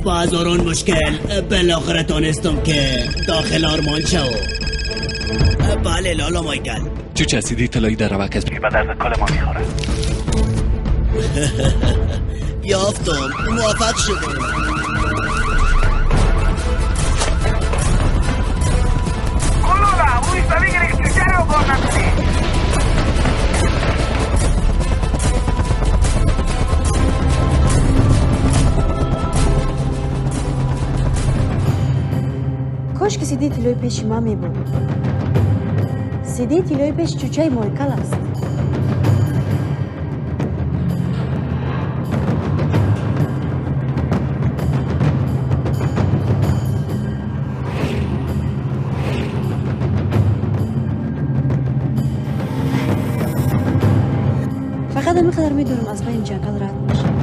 با هزاران مشکل بالاخره تانستم که داخل آرمان شو. بله لالا مایکل. چه چسیدی طلایی در روک است که به درد کل ما میخوره. یافتم، موفق شدم. کاش که سیدی تیلوی پیش ما می بود. سیدی تیلوی پیش چوچه مایکل است. فقط همینقدر میدونم از بین جنگل رد باشم.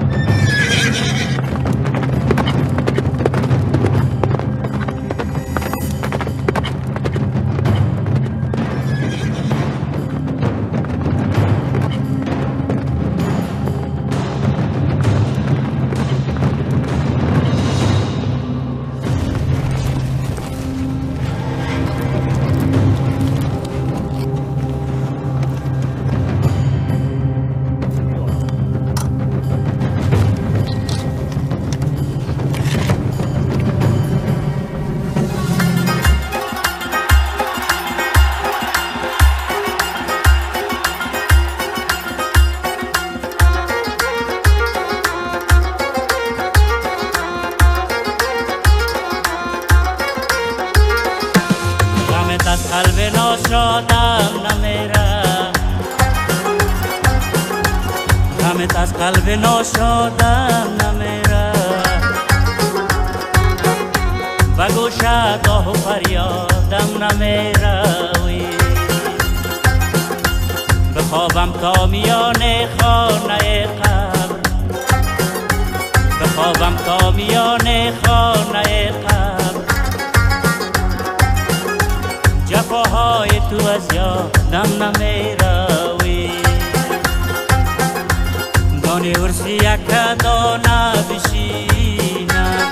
قلب ناشادم نمیره، غمت از قلب ناشادم نمیره، و گوشت آه و فریادم نمیره. بخوابم تا میان خانه قبر، بخوابم تا میان خانه قبر، جفاهای تو از یادم نمیروی. دانی ورسی یک دانه بشینم،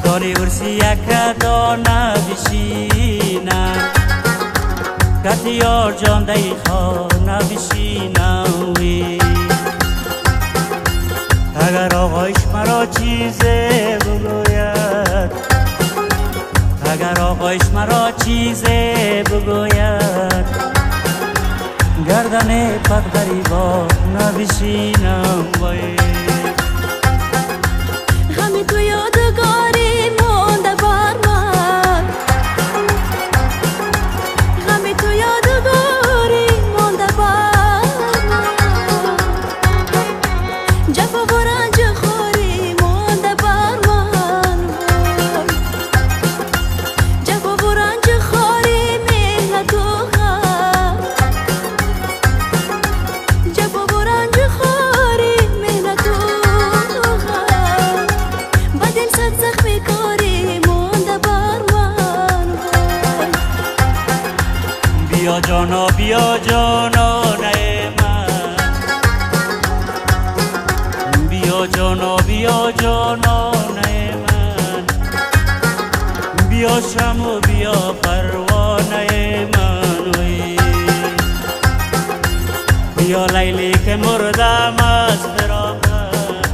دانی ورسی یک دانه بشینم، کتی یار جان دی خانه بشینم وی. اگر آقایش مرا چیزی بگوید، اگر آقایش مرا چیزی بگوید، گردن پد غریبا نبشینم وای. همه تو یادگاری مونده بر من، همه تو یادگاری مونده بر من، جفا و رنج خوری مونده بر من، جفا و رنج خوری مهنت و غم، جفا و رنج خوری مهنت و غم، بعد این صد زخم کاری مونده بر من. بیا جانا بیا جانانه من، بیا جانا بیا جانانه من، بیا شم و بیا پروانه من وی. بیا لیلی که مردم از فراقت،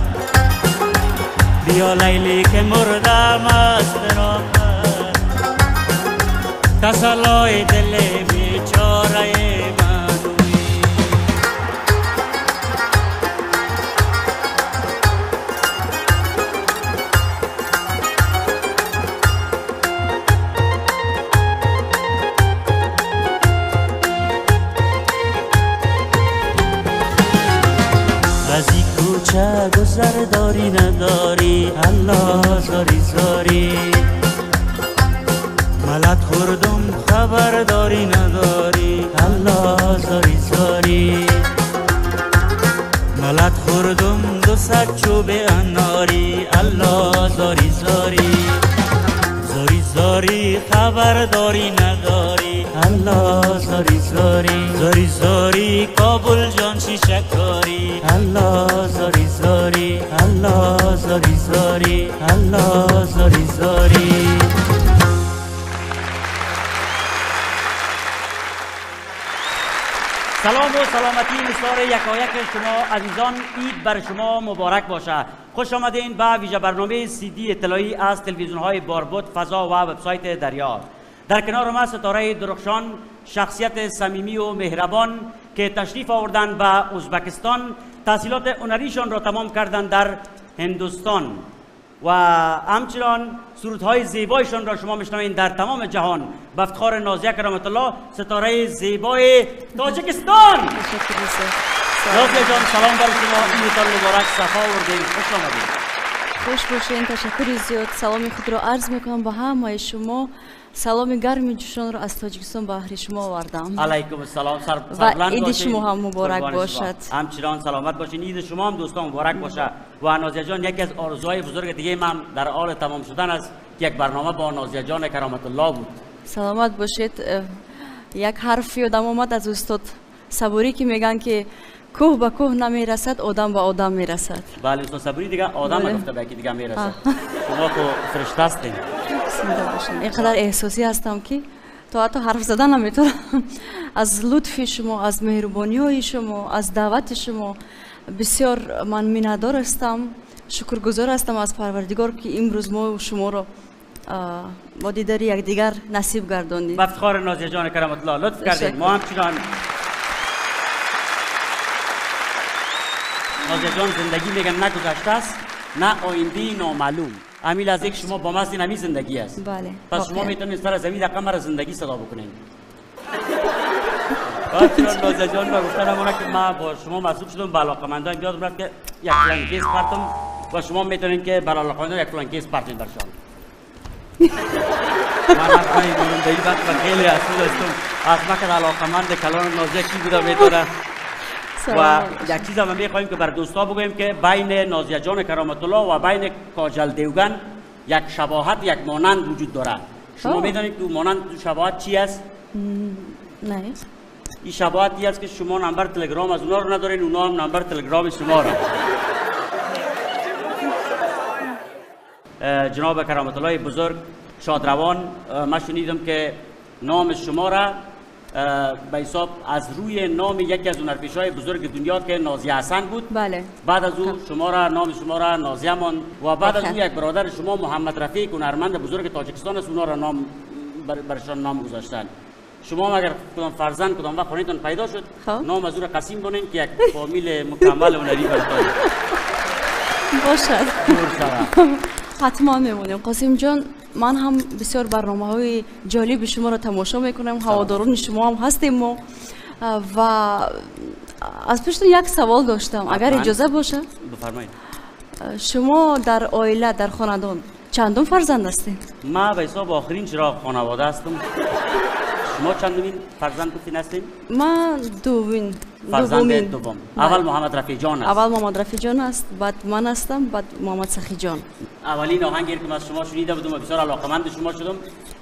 بیا لیلی که مردم از فراقت، تسلای دل بیچاره من وی. از این کوچه گذر داری نداری، الله زاری زاری، ملت خوردم خبر داری نداری، الله زاری زاری، ملت خوردم دو صد چوب اناری، الله زاری زاری، زاری زاری خبر داری نداری، الله زاری زاری، زاری زاری کابل جان شیشه کاری، الله زاری زاری، الله زاری زاری زاری الله زاری زاری. سلام و سلامتی نثار یکایک شما عزیزان، عید بر شما مبارک باشه. خوش آمدین به ویژه برنامه CD اطلاعی از تلویزیون های باربود، فضا و وبسایت دریا. در کنار ما ستاره درخشان، شخصیت صمیمی و مهربان که تشریف آوردن به ازبکستان، تحصیلات هنریشان را تمام کردند در هندوستان و همچنان سرودهای زیبایشان را شما میشنوید در تمام جهان. به افتخار نازیه کرامت الله، ستاره زیبای تاجیکستان. نازیه جان سلام بر شما، عیدتان مبارک، صفا آوردین، خوش آمدید. خوش باشین، تشکر زیاد. سلام خود را عرض میکنم به همه شما. سلام گرم جوشان را از تاجیکستان به بحر شما آوردم. علیکم السلام. و عید شما هم مبارک باشد. همچنان سلامت باشین، عید شما هم دوستان مبارک باشه. و نازیه جان، یکی از آرزوهای بزرگ دیگه من در حال تمام شدن است که یک برنامه با نازیه جان کرامت الله بود. سلامت باشید. یک حرفی یادم آمد از استاد صبوری که میگن که کوه به کوه نمیرسد، آدم به آدم میرسد. بله، استاد صبوری دیگه آدم گفته به یکی دیگه میرسد. شما تو فرشته هستین. اینقدر احساسی هستم که تو حتی حرف زدن نمیتونم. از لطف شما، از مهربانی های شما، از دعوت شما بسیار من منتظر هستم. شکرگزار هستم از پروردگار که امروز ما شما رو با دیدار یکدیگر نصیب گرداندید. به افتخار نازیه جان کرامت الله لطف کردید. ما همچنان نازیه جان زندگی میگن نه گذشته است نه آینده نامعلوم. همین از یک شما با مزد همین زندگی است. بله. پس شما میتونید سر زمین رقم را زندگی صدا بکنید. چون نازیه جان ما گفتن همونه که من با شما مصروف شدم به علاقه‌مندان یادم رفت که یک فلان کیس پرتم و شما میتونید که برای علاقه‌مندان یک فلان کیس پرتین برشان. من اصلا این زندگی وقت خیلی اصول هستم. از ما که علاقه‌مند کلان نازیه کی بوده میتونه. و یک چیز هم میخوایم که بر دوستا بگوییم که بین نازیه جان کرامت الله و بین کاجل دیوگن یک شباهت، یک مانند وجود داره. شما میدونید که مانند شباهت چی است؟ نه. این شباهتی است که شما نمبر تلگرام از اونا رو ندارین، اونا هم نمبر تلگرام شما را. جناب کرامت الله بزرگ شادروان، من شنیدم که نام شما را به حساب از روی نام یکی از هنرپیشه‌های بزرگ دنیا که نازیه حسن بود. بله. بعد از او شما را نام شما را نازیه ماند و بعد از او یک برادر شما محمد رفیق هنرمند بزرگ تاجیکستان است، اونا را نام برشان نام گذاشتن. شما هم اگر کدام فرزند کدام وقت خونیتون پیدا شد نام از او را قسیم کنین که یک فامیل مکمل هنری براتون باشد. حتما میمونیم. قاسم جان، من هم بسیار برنامه‌های جالب شما را تماشا میکنم، هواداران شما هم هستیم ما. و از پیشتون یک سوال داشتم اگر اجازه باشه. بفرمایید. شما در عائله، در خاندان چندم فرزند هستین؟ ما به حساب آخرین چراغ خانواده هستم. شما چندمین فرزند گفتین هستین؟ من دومین. فرزند دوم. اول محمد رفیع جان است. اول محمد رفیع جان است، بعد من هستم، بعد محمد سخی جان. اولین آهنگی که از شما شنیده بودم و بسیار علاقه‌مند شما شدم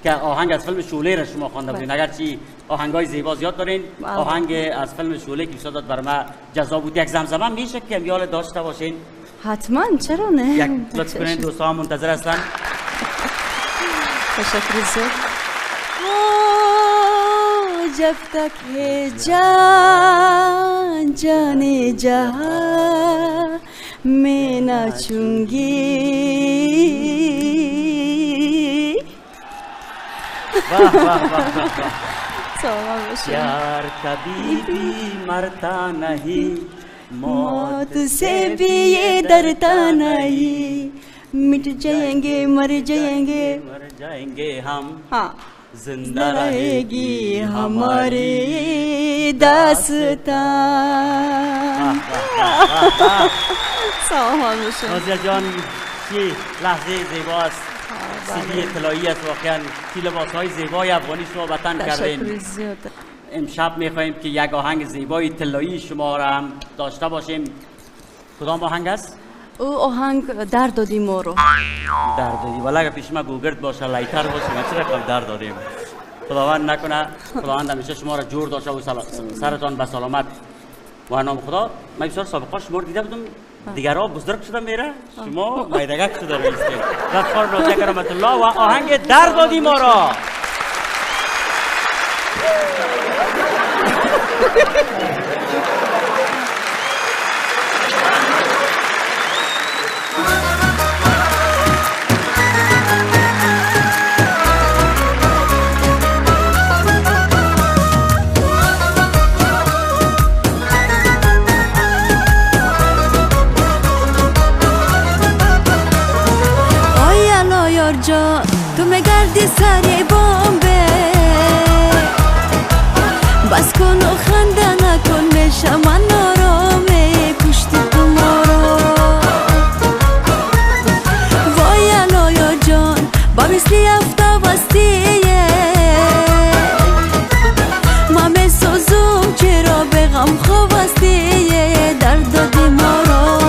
که آهنگ از فیلم شعله را شما خوانده بودین. اگرچه آهنگای زیبا زیاد دارین، آهنگ از فیلم شعله که صدات بر ما جذاب بود. یک زمزمه میشه که یاد داشته باشین؟ حتما، چرا نه؟ یک لطف کنین، دوستان منتظر هستن. تشکر زیاد. जब तक है जान जाने जहां मैं नाचूंगी। वाह वाह वाह। प्यार कभी भी मरता नहीं, मौत से भी ये डरता नहीं, मिट जाएंगे मर जाएंगे हम। हाँ, जिंदा रहेगी हमारी दास्तान. نازیه جان، چه لحظه زیباست. CD اطلاعی است واقعا. چه لباس‌های زیبای افغانی شما وطن کردین. امشب می‌خوایم که یک آهنگ زیبای اطلاعی شما را هم داشته باشیم. کدام آهنگ است؟ او آهنگ در دادی ما رو. در دادی. ولی اگر پیش ما گوگرد باشه، لایتر باشه، ما چه رقم در دادیم. خداوند نکنه، خداوند همیشه شما را جور داشته و سرتان به سلامت. و نام خدا، من بسیار سابقه شما رو دیده بودم دیگر ها بزرگ شده میره شما مایدگک شده میستید. غفار نازک رحمت الله و آهنگ در دادی ما را. جان تو مگردی سر بامبه بس کن و خنده نکن میشه من نارامه کشتی تو ما را وای الایا جان با مثلی افتا بستیه من میسوزم چرا به غم خواستی درد دادی ما را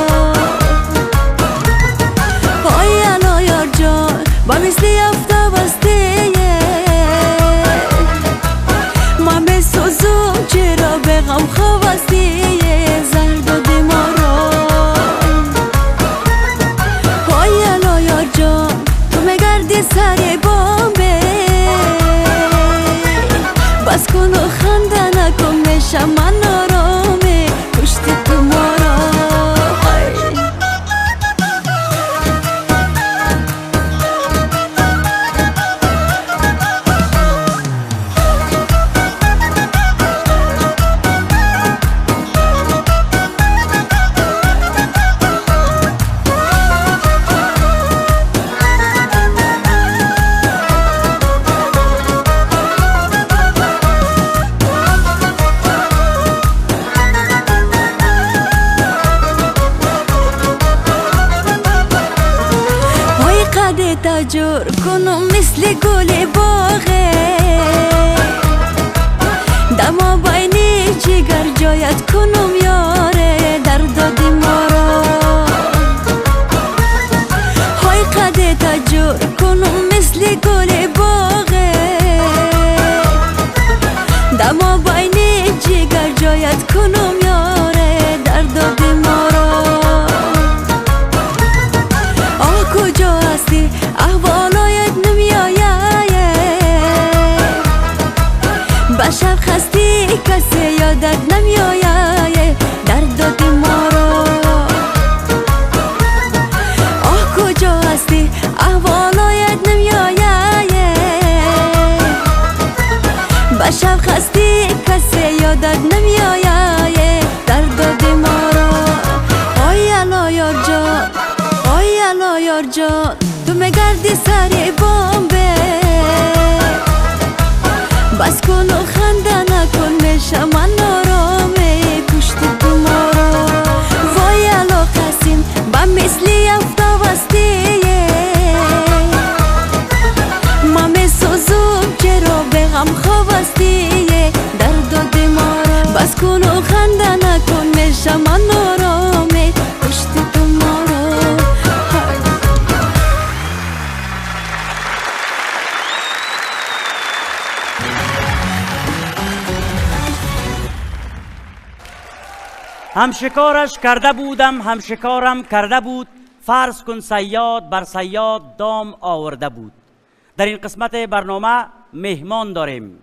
وای الایا جان با مثلی افتا بستیه من میسوزم چرا به غم خواستی زهر دادی ما را وای الایا جان تو میگردی سر بامبه بس کن و خنده نکن میشه من نارامه کشتی تو ما را تجور کنم مثل گل باغه دما بینی جگر جایت کنم یاره در دادی ما را های قد تجور کنم مثل گل باغه دما بینی جگر جایت کنم یاره در دادی ما را آه کجا هستی احوالایت نمیآیه بشب خستی کسی یادت نمیآیه درد دادی ما را آه کجا هستی احوالایت نمیآیه بشب خستی کسی یادت نمیآیه درد دادی ما را آی الایا جان آی الایا جان تو میگردی سر بامبه بس کن و خنده نکن میشه من نارامه کشتی تو ما را وای الا قسیم با مثلی افتا بستیه من میسوزم چرا به غم خواستی درد دادی ما را بس کن و خنده نکن میشه من نارامه کشتی تو ما را هم شکارش کرده بودم هم شکارم کرده بود فرض کن صیاد بر صیاد دام آورده بود. در این قسمت برنامه مهمان داریم.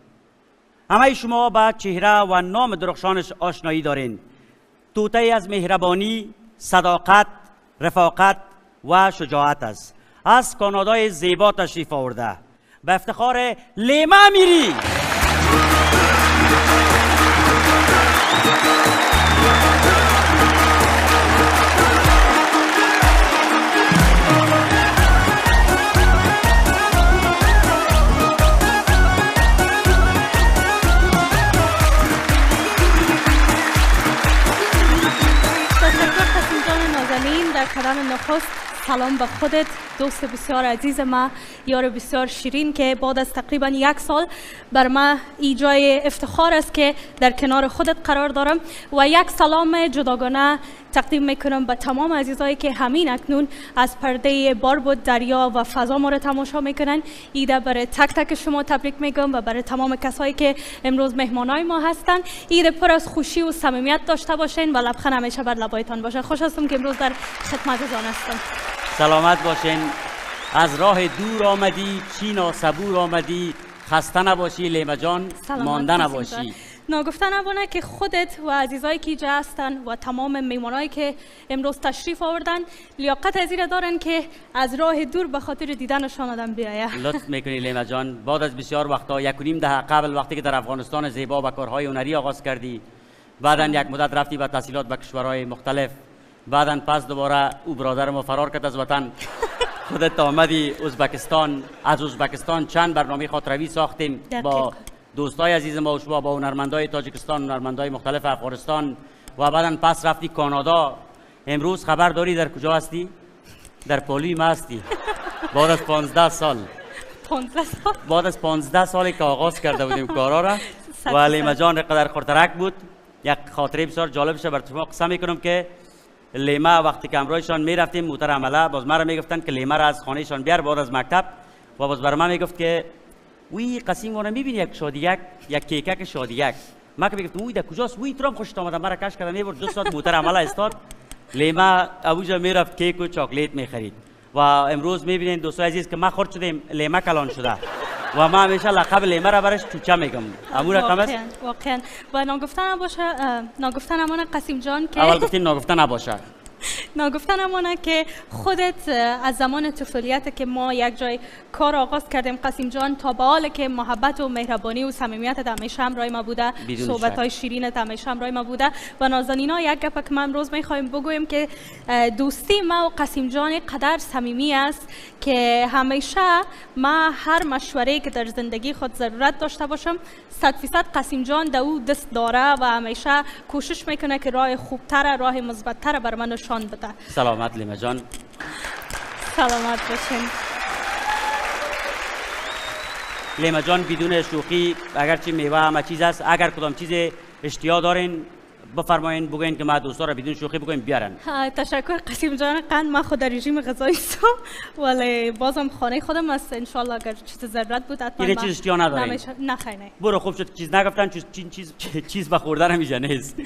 همه شما با چهره و نام درخشانش آشنایی دارین. توطئه‌ای از مهربانی، صداقت، رفاقت و شجاعت است. از کانادای زیبا تشریف آورده. به افتخار لیما امیری. در قدم نخست سلام به خودت دوست بسیار عزیز ما، یار بسیار شیرین که بعد از تقریبا 1 سال بر ما ای جای افتخار است که در کنار خودت قرار دارم و 1 سلام جداگانه تقدیم میکنم به تمام عزیزایی که همین اکنون از پرده باربود دریا و فضا ما را تماشا میکنن. ایده برای تک تک شما تبریک میگم و برای تمام کسایی که امروز مهمانای ما هستن. ایده پر از خوشی و صمیمیت داشته باشین و لبخند همیشه بر لبایتان باشه. خوش هستم که امروز در خدمتتان هستم. سلامت باشین. از راه دور آمدی، چی ناصبور آمدی، خسته نباشی لیما جان، مانده نباشی. ناگفته نبونه که خودت و عزیزایی که اینجا هستن و تمام میمونایی که امروز تشریف آوردن لیاقت از این دارن که از راه دور به خاطر دیدنشان آدم بیایه. لطف میکنی لیما جان. بعد از بسیار وقتا 1.5 دهه قبل وقتی که در افغانستان زیبا به کارهای هنری آغاز کردی، بعداً یک مدت رفتی به تحصیلات به کشورهای مختلف، بعداً پس دوباره او برادر ما فرار کرد از وطن، خودت آمدی ازبکستان. از ازبکستان چند برنامه خاطروی ساختیم با دوستای عزیز ما و شما، با هنرمندای تاجیکستان، هنرمندای مختلف افغانستان و بعداً پس رفتی کانادا. امروز خبر داری در کجا هستی؟ در پالی ما هستی. بعد از 15 سال. 15 سال؟ بعد از 15 سالی که آغاز کرده بودیم کارا را و لیما جان قدر خورترک بود. یک خاطره بسیار جالب شه بر شما قسم میکنم که لیما وقتی که همراهشان میرفتیم موتر عمله، باز مرا میگفتن که لیما را از خانهشان بیار بعد از مکتب و باز بر من میگفت که وی قسیم وانه میبینی یک شادیک، یک کیکک شادیک. ما که میگفتم وی در کجاست؟ وی تو هم خوشت آمد. مرا کش کرد میبرد 2 ساعت موتر عمله استاد. لیما ابوجا میرفت کیک و چاکلیت میخرید و امروز میبینین دوستای عزیز که ما خرد شدیم لیما کلان شده و ما همیشه لقب لیما را برش چوچه میگم. امور رقم است واقعا. و ناگفتن نباشه، ناگفتن نمونه قسیم جان که اول گفتین ناگفتن نباشه. ناگفتن نمونه که خودت از زمان طفولیت که ما یک جای کار آغاز کردیم قسیم جان تا به حال که محبت و مهربانی و صمیمیت همیشه همراه ما بوده، صحبت‌های شیرینت همیشه همراه ما بوده و نازنینا یک گپ که ما امروز می‌خوایم بگویم که دوستی ما و قسیم جان قدر صمیمی است که همیشه ما هر مشوره‌ای که در زندگی خود ضرورت داشته باشم 100% قسیم جان در او دست داره و همیشه کوشش میکنه که راه خوبتر، راه مثبت‌تر بر من نشان بده. سلامت لیما جان. سلامت باشین. لیما جان بدون شوخی اگرچه میوه همه چیز است، اگر کدام چیز اشتیا دارین بفرمایین بگوین که ما دوستا را بدون شوخی بگوین بیارن. تشکر قسیم جان. قند ما خود در رژیم غذایی هستم ولی بازم خانه خودم است. ان شاء الله اگر چیز ضرورت بود حتما چیز اشتیا ندارین. نه خیر نه. برو خوب شد چیز نگفتن. چیز به خوردن همیشه نیست.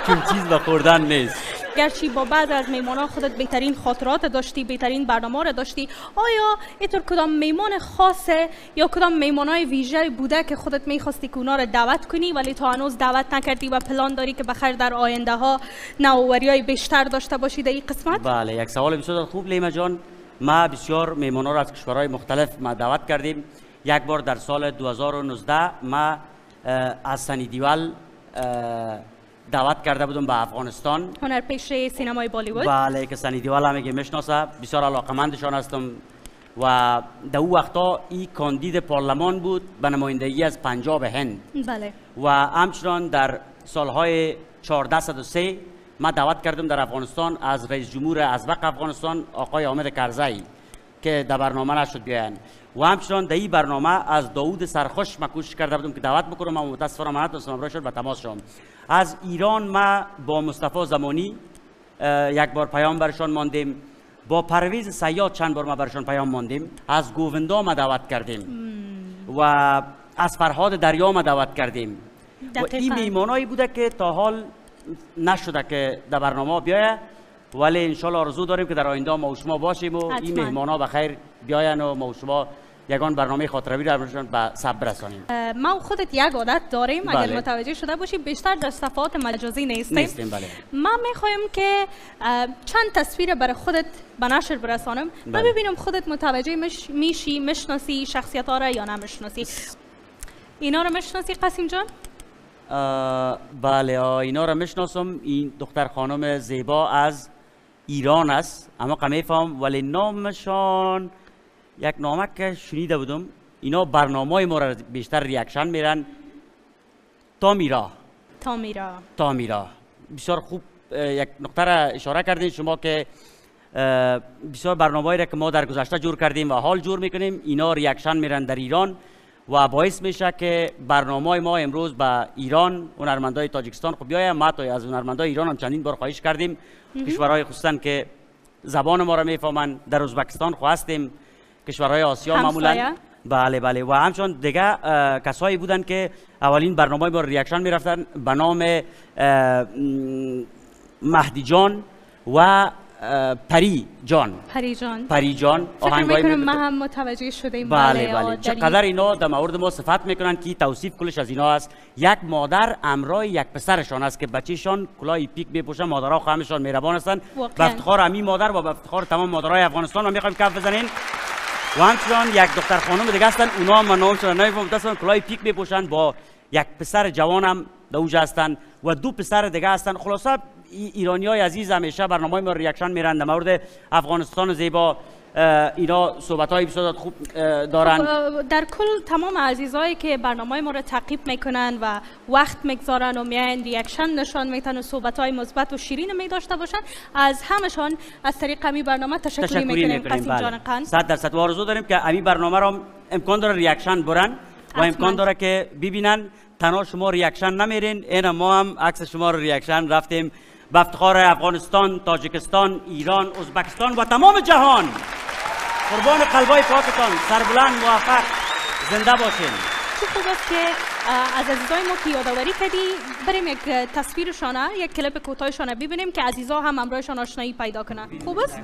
چون چیز به خوردن نیست. گرچه با بعض از میمانان خودت بهترین خاطرات داشتی، بهترین برنامه را داشتی، آیا اینطور کدام میمان خاصه یا کدام میمانای ویژه بوده که خودت میخواستی که اونا را دعوت کنی ولی تا هنوز دعوت نکردی و پلان داری که بخیر در آینده ها نوآوری‌های بیشتر داشته باشی در این قسمت؟ بله، یک سوال بسیار خوب لیما جان. ما بسیار میمانا را از کشورهای مختلف ما دعوت کردیم. یک بار در سال 2019 ما از سنی دیوال دعوت کرده بودم به افغانستان، هنرپیشه سینمای بالیوود. بله که سنی دیوال هم میشناسه، بسیار علاقمندشان هستم و در او وقتا این کاندید پارلمان بود به نمایندگی از پنجاب هند. بله. و همچنان در سالهای 1403 ما دعوت کردم در افغانستان از رئیس جمهور ازبق افغانستان آقای حامد کرزی که در برنامه نشد بیاین و همچنان در این برنامه از داوود سرخوش ما کوشش کرده بودم که دعوت بکنم اما متاسفانه نتونستم امروز شد به تماس شدم. از ایران ما با مصطفی زمانی یک بار پیام برشان ماندیم، با پرویز صیاد چند بار ما برشان پیام ماندیم، از گووندا ما دعوت کردیم و از فرهاد دریا ما دعوت کردیم و این میمانایی بوده که تا حال نشده که در برنامه بیایه ولی انشالله آرزو داریم که در آینده ما و شما باشیم و این مهمانا بخیر بیاین و ما و شما یگان برنامه خاطروی را به سب برسانیم. ما خودت یک عادت داریم اگر متوجه شده باشی بیشتر در صفحات مجازی نیستیم. بله. ما میخوایم که چند تصویر برای خودت به نشر برسانم و ببینم خودت متوجه میشی، مشناسی شخصیت ها را یا نمیشناسی. اینا رو میشناسی قسیم جان؟ بله اینا را میشناسم. این دختر خانم زیبا از ایران است اما قمیفهم ولی نامشان یک نامه که شنیده بودم. اینا برنامه ما را بیشتر ریاکشن میرن. تامیرا بسیار خوب یک نقطه را اشاره کردین شما که بسیار برنامه‌ای را که ما در گذشته جور کردیم و حال جور میکنیم اینا ریاکشن میرن در ایران و باعث میشه که برنامه ما امروز به ایران هنرمندای تاجیکستان خب بیایم. ما تا از هنرمندای ایران هم چندین بار خواهش کردیم کشورهای خصوصا که زبان ما را میفهمن. در ازبکستان خو هستیم، کشورهای آسیا معمولا. بله بله. و همچنان دیگه کسایی بودن که اولین برنامه ما ریاکشن میرفتن به نام مهدی جان و پری جان. فکر میکنم ما هم متوجه شدیم. بله بله. چقدر اینا در مورد ما صفت میکنن که توصیف کلش از اینا است. یک مادر امرای یک پسرشان است که بچه‌شان کلاه پیک میپوشن، مادرها خواهرشان مهربان هستند. به افتخار امی مادر و به افتخار تمام مادرای افغانستان ما میخوایم کف بزنین. و همچنان یک دختر خانم دیگه هستن، اونا هم نامشون نمیفهمم، دستن کلاه پیک میپوشن، با یک پسر جوان هم در اونجا هستن و دو پسر دیگه هستن. خلاصه ایرانیای عزیز همیشه برنامه ما ریاکشن میرن در مورد افغانستان زیبا. اینا صحبت‌های بسیار خوب دارن. در کل تمام عزیزایی که برنامه ما رو تعقیب میکنن و وقت میگذارن و میان ریاکشن نشان میدن و صحبت‌های مثبت و شیرین می داشته باشن، از همشان از طریق امی برنامه تشکر میکنیم. قاسم جان قند 100% آرزو داریم که امی برنامه رو امکان داره ریاکشن برن و امکان داره که ببینن. تنها شما ریاکشن نمیرین، اینا ما هم عکس شما رو ریاکشن رفتیم. به افتخار افغانستان، تاجیکستان، ایران، ازبکستان و تمام جهان. قربان قلبای پاکتان، سربلند موفق زنده باشین. چه خوب است که از عزیزای ما که یادآوری کردی بریم یک تصویرشانه، یک کلیپ کوتاهشانه ببینیم که عزیزا هم همراهشان آشنایی پیدا کنن. خوب است؟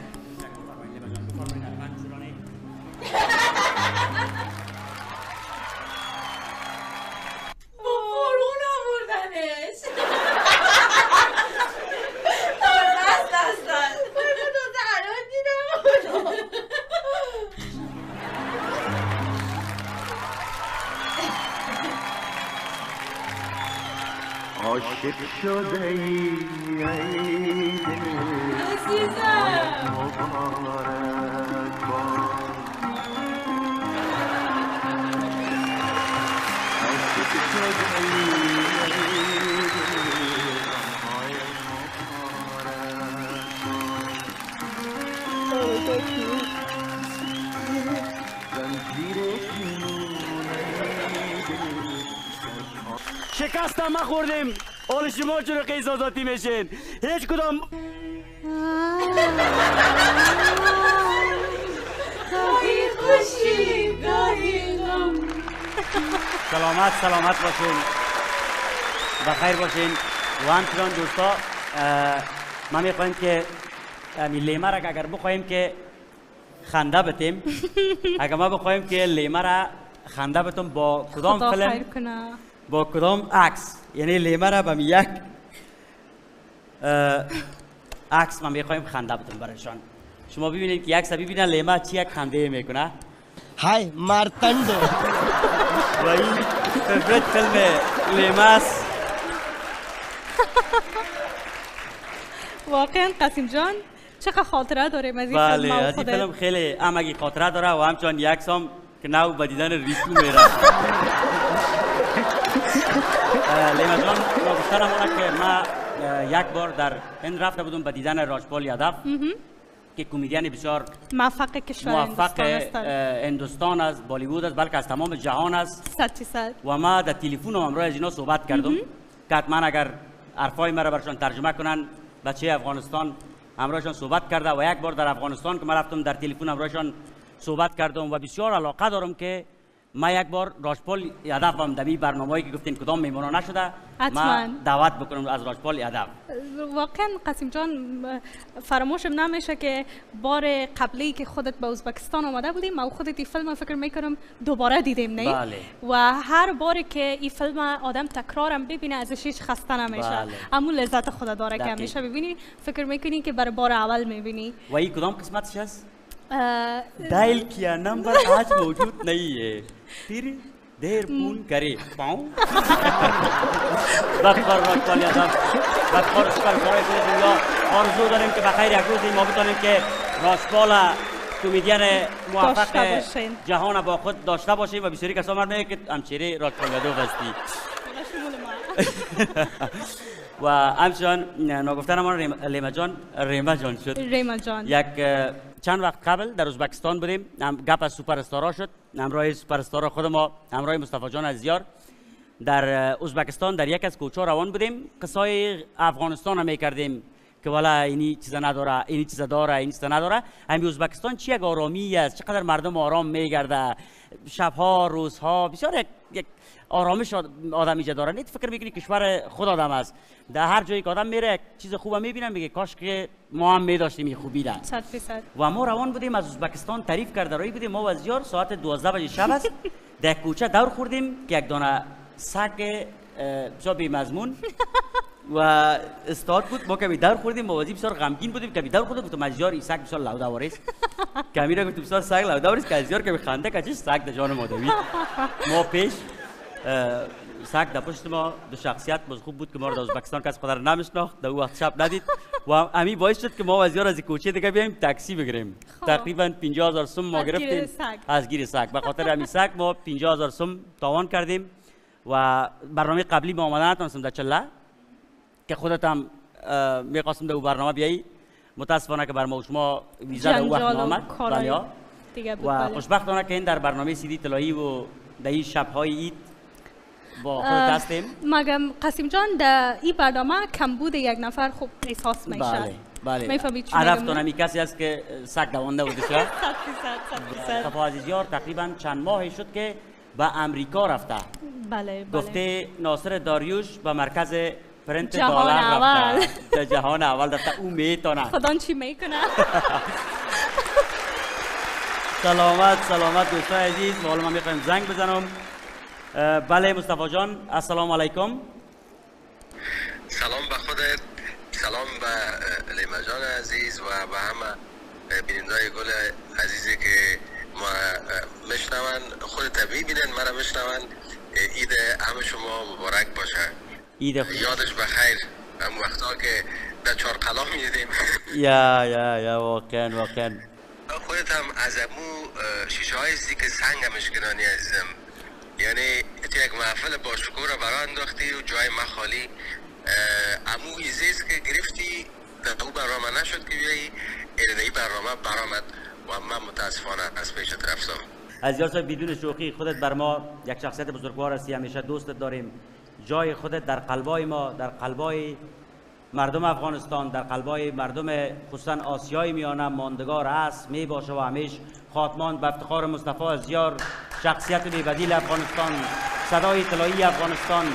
عاشق شده ای عزیزم مبارک باد. عاشق شده ای شکست هم خوردیم. حال شما چرا قیس آزادی میشین؟ هیچ کدام گاهی خوشی گاهی غم. سلامت باشین، بخیر باشین. و همچنان دوستا ما میخوایم که لیمه را اگر بخوایم که خنده بتیم، اگر ما بخوایم که لیمه را خنده بتیم با کدام فیلم، با کدام عکس، یعنی لیمه را به یک عکس ما میخوایم خنده بتیم برایشان. شما ببینید که عکس ببینن لیمه چی یک خنده میکنه. های مارتنده و این فیوریت فیلم لیمه است. واقعا قاسم جان چقدر خاطره داریم از این فیلم. بله از این فیلم خیلی امگی خاطره داره و همچنان یک سام که نو به دیدن ریشو میره. لیما جان ما گفترم اونا که ما یک بار در هند رفته بودم به دیدن راجپال یادف که کمدین بسیار موفق کشور هندوستان است، بالیوود است، بلکه از تمام جهان است. 100%. و ما در تلفن همراه از اینا صحبت کردم که حتما اگر حرفای مرا برشان ترجمه کنن بچه افغانستان همراهشان صحبت کرده. و یک بار در افغانستان که من رفتم در تلفن همراهشان صحبت کردم و بسیار علاقه دارم که ما یک بار راجپال یادف هم دمی برنامه‌ای که گفتین کدام میمونا نشده ما دعوت بکنم از راجپال یادف. واقعا قاسم جان فراموشم نمیشه که بار قبلی که خودت به ازبکستان آمده بودیم ما خودت این فیلم فکر میکنم دوباره دیدیم نه؟ بله. و هر باری که این فیلم آدم تکرارم ببینه ازش هیچ خسته نمیشه. بله. همون لذت خود داره که همیشه ببینی فکر میکنی که برای بار اول میبینی. و این کدام قسمتش است؟ डायल किया नंबर आज मौजूद नहीं है फिर देर फोन करे पाऊं بخبر راجپال یادف بخبر شکر برای دنیا آرزو داریم که بخیر یک روزی ما بتونیم که راجپال کمدین موفق جهان با خود داشته باشیم و بسیاری کسا مرد میگه که همچنین راجپال یادف هستی. و همچنان ناگفتنمان لیما جان ریما جان شد. ریما جان. یک چند وقت قبل در ازبکستان بودیم، گپ از سوپر استارا شد. همراه سوپر استارا خود ما، همراه مصطفی جان عزیزیار در ازبکستان در یک از کوچه روان بودیم. قصای افغانستان هم میکردیم که والا اینی چیزا نداره، اینی چیزا داره، اینی چیزا نداره. همین ازبکستان چی یک آرامی است، چقدر مردم آرام میگرده، شبها روزها بسیار یک آرامش آدم ایجاد داره. نیت فکر میکنی کشور خود آدم است، در هر جایی که آدم میره چیز خوبه میبینه میگه کاش که ما هم میداشتیم این خوبی را. 100%. و ما روان بودیم از ازبکستان تعریف کرده رایی بودیم. ما وزیار ساعت 12 بجه شب است در کوچه دور خوردیم که یک دانه سگ بسیار بی‌مضمون و استاد بود. ما کمی دور خوردیم، ما وزیر بسیار غمگین بودیم. کمی دور خوردیم گفتم مزیار این سگ بسیار لوداوریست. کمی را گفتم بسیار سگ لوداوریست که ازیار کمی خنده که چه سگ در جان ما دوید. ما پیش سگ در پشت ما دو شخصیت باز خوب بود که ما را در ازبکستان کس قدر نمیشناخت، در اون وقت شب ندید و همین باعث شد که ما وزیار از کوچه دیگه بیایم تاکسی بگیریم. تقریبا 50000 سوم ما گرفتیم از گیر سگ. به خاطر همین سگ ما 50000 سوم تاوان کردیم و برنامه قبلی ما آمدن نتونستم در چله که خودت هم میخواستم در اون برنامه بیایی. متاسفانه که بر ما و شما ویزا در اون وقت نامد. و خوشبختانه که این در برنامه سیدی طلایی و در این شب‌های عید با خودت هستیم. مگم قاسم جان در این برنامه کمبود یک نفر خوب احساس میشه. بله بله. میفهمید چی هدف همی کسی است که سگ دوانده بوده شد. 100%. صفا عزیزیار تقریبا چند ماهی شد که به امریکا رفته. بله. گفته ناصر داریوش به مرکز پرنت جهان دلار اول رفته. در جهان اول رفته. او میتونه. خدا چی میکنه؟ سلامت دوستان عزیز. حالا ما میخوایم زنگ بزنم. بله مصطفی جان السلام علیکم. سلام به خودت، سلام به لیما جان عزیز و به همه بینندای گل عزیزی که ما میشنون، خودت میبینن مرا میشنون. عید همه شما مبارک باشه. عید یادش بخیر هم وقتا که در چارقلا میدیدیم. یا واقعا خودت هم از امو شیشه های که سنگ مشکنانی عزیزم، یعنی تو یک محفل با شکور برای انداختی و جای ما خالی. امو ایزیز که گرفتی در او برنامه نشد که بیایی ایردهی برنامه برآمد و من متاسفانه از پیشت رفتم. عزیزیار صاحب بدون شوخی خودت بر ما یک شخصیت بزرگوار هستی، همیشه دوستت داریم. جای خودت در قلبای ما، در قلبای مردم افغانستان، در قلبای مردم خصوصا آسیای میانه ماندگار است، می باشه و همیشه خاتمان به افتخار مصطفی عزیزیار، شخصیت بی‌بدیل افغانستان، صدای طلایی افغانستان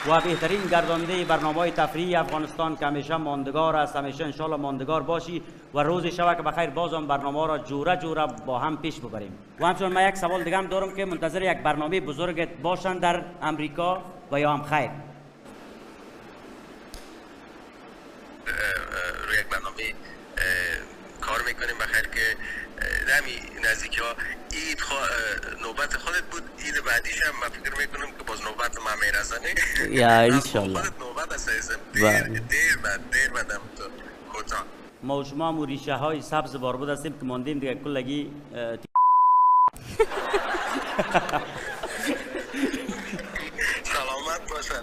و بهترین گرداننده برنامه‌های تفریحی افغانستان که همیشه ماندگار است. همیشه انشالله ماندگار باشی و روز شب که بخیر بازم برنامه را جوره با هم پیش ببریم. و همچنین من یک سوال دیگه هم دارم که منتظر یک برنامه بزرگت باشن در امریکا و یا هم خیر. روی یک برنامه کار میکنیم بخیر که دمی نزدیکی ها عید نوبت خودت بود، عید بعدیش هم من فکر میکنم که باز نوبت ما میرسنه. یا انشالله خودت نوبت است عزیزم. دیر بعدم تو کوتاه ما و شما هم ریشه های سبز باربود هستیم که ماندیم دیگه کلگی سلامت باشن.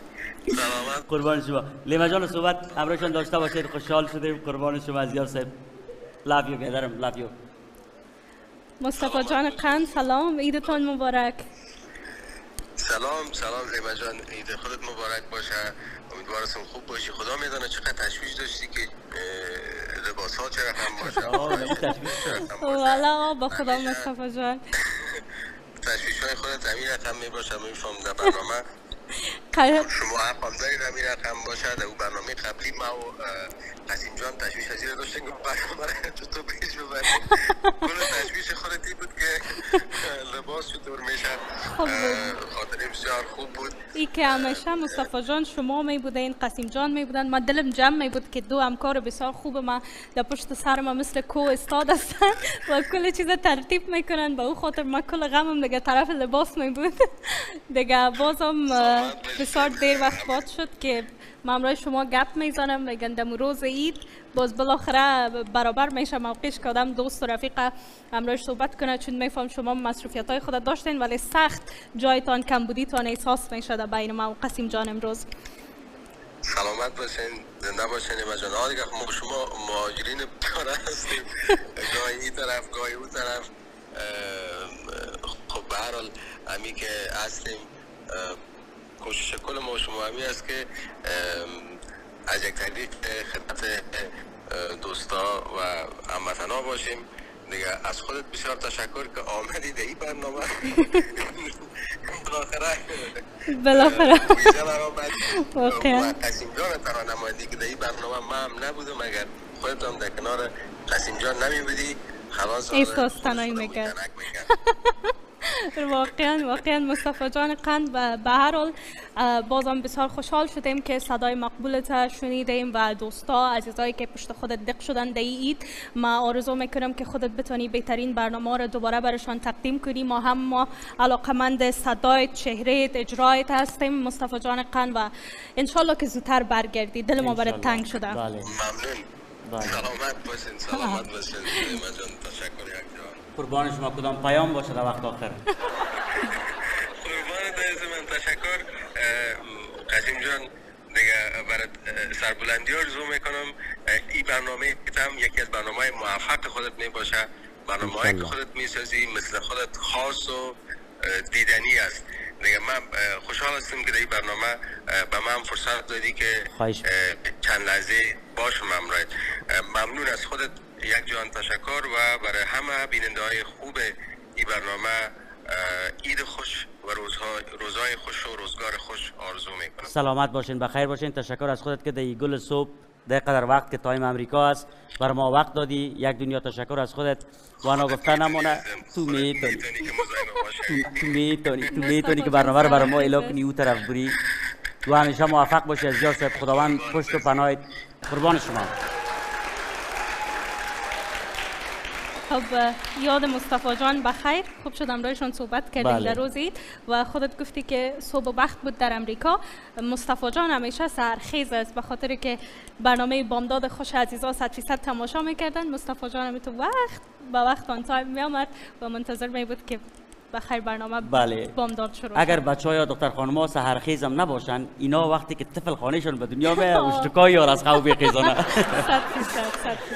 سلامت. قربان شما. لیما جان صحبت همراهشان داشته باشید. خوشحال شدیم. قربان شما عزیزیار صاحب. love you برادرم. love you. مصطفی جان قند سلام، عیدتان مبارک. سلام لیما جان، عید خودت مبارک باشه. امیدوارم خوب باشی. خدا میدونه چقدر تشویش داشتی که لباس ها چه رقم باشه. والا با خدا مصطفی جان تشویش های خودت همین رقم میباشه. میفهم در برنامه شما هم دارید همین رقم باشه. در اون برنامه قبلی ما و قاسم جان تشویش هزیر داشتیم که برنامه را چطور پیش ببریم. کل تشویش خودتی بود که لباس چطور میشه. خاطر بسیار خوب بود. ای که همیشه مصطفی جان شما می بودین، قاسم جان می بودن، من دلم جمع می بود که دو همکار بسیار خوب من در پشت سر ما مثل کو استاد هستن و کل چیز ترتیب میکنن. به او خاطر من کل غمم دیگه طرف لباس می بود. دیگه بازم بسیار دیر وقت باد شد که من همراه شما گپ میزنم. میگن دم روز عید باز بالاخره برابر میشه موقعش که آدم دوست و رفیق همراهش صحبت کنه، چون میفهم شما مصروفیت های خودت داشتین ولی سخت جایتان کم بودیتان احساس میشه در بین ما و قاسم جان امروز. سلامت باشین، زنده باشین. ایما دیگه ما شما مهاجرین بیچاره هستیم، گاهی این طرف گاهی اون طرف. خب به هر حال همی که هستیم، کوشش کل ما شما همی است که از یک طریق خدمت دوستا و هموطنا باشیم. دیگه از خودت بسیار تشکر که آمدی در این برنامه. بالاخره واقعا قسیم جان تنها نمایندگی که در این برنامه ما هم نبودم. اگر خودت هم در کنار قسیم جان نمی بودی خلاص احساس تنهایی میکرد. واقعا مصطفی جان قند و به هر حال بازم بسیار خوشحال شدیم که صدای مقبولت شنیدیم و دوستا عزیزایی که پشت خودت دق شدن در اید. ما آرزو میکنم که خودت بتونی بهترین برنامه رو دوباره برشان تقدیم کنی. ما علاقمند صدای چهره اجرایت هستیم مصطفی جان قند و انشالله که زودتر برگردی. دل ما برات تنگ شده. ممنون. سلامت باشین. سلامت باشین. ایما جان تشکر. یک جان قربان شما. کدام پیام باشه در وقت آخر؟ قربان دایز من تشکر. قسیم جان دیگه برات سربلندی آرزو میکنم. این برنامه هم یکی از برنامه موفق خودت می باشه. برنامه که خودت میسازی مثل خودت خاص و دیدنی است. دیگه من خوشحال هستم که در این برنامه به من فرصت دادی که چند لحظه باشم همراهت. ممنون از خودت یک جان تشکر و برای همه بیننده های خوب این برنامه عید خوش و روزهای خوش و روزگار خوش آرزو میکنم. سلامت باشین، بخیر باشین. تشکر از خودت که در گل صبح در قدر وقت که تایم امریکا است بر ما وقت دادی. یک دنیا تشکر از خودت. وانا گفته نمونه تو میتونی که برنامه رو برای ما اعلام کنی او طرف بری. تو همیشه موفق باشی. از جاست خداوند پشت و پناهت. قربان شما. خب یاد مصطفی جان بخیر. خوب شد امروزشون صحبت کردیم در روز عید و خودت گفتی که صبح و وقت بود در امریکا. مصطفی جان همیشه سرخیز است به خاطر که برنامه بامداد خوش عزیزا 100% تماشا میکردن. مصطفی جان هم تو وقت آن تایم می آمد و منتظر می بود که بخیر برنامه بامداد شروع. اگر بچه‌ها یا دختر خانم‌ها سحرخیز هم نباشن، اینا وقتی که طفل خانهشون به دنیا میاد اشتکای یار از خواب بخیزانه.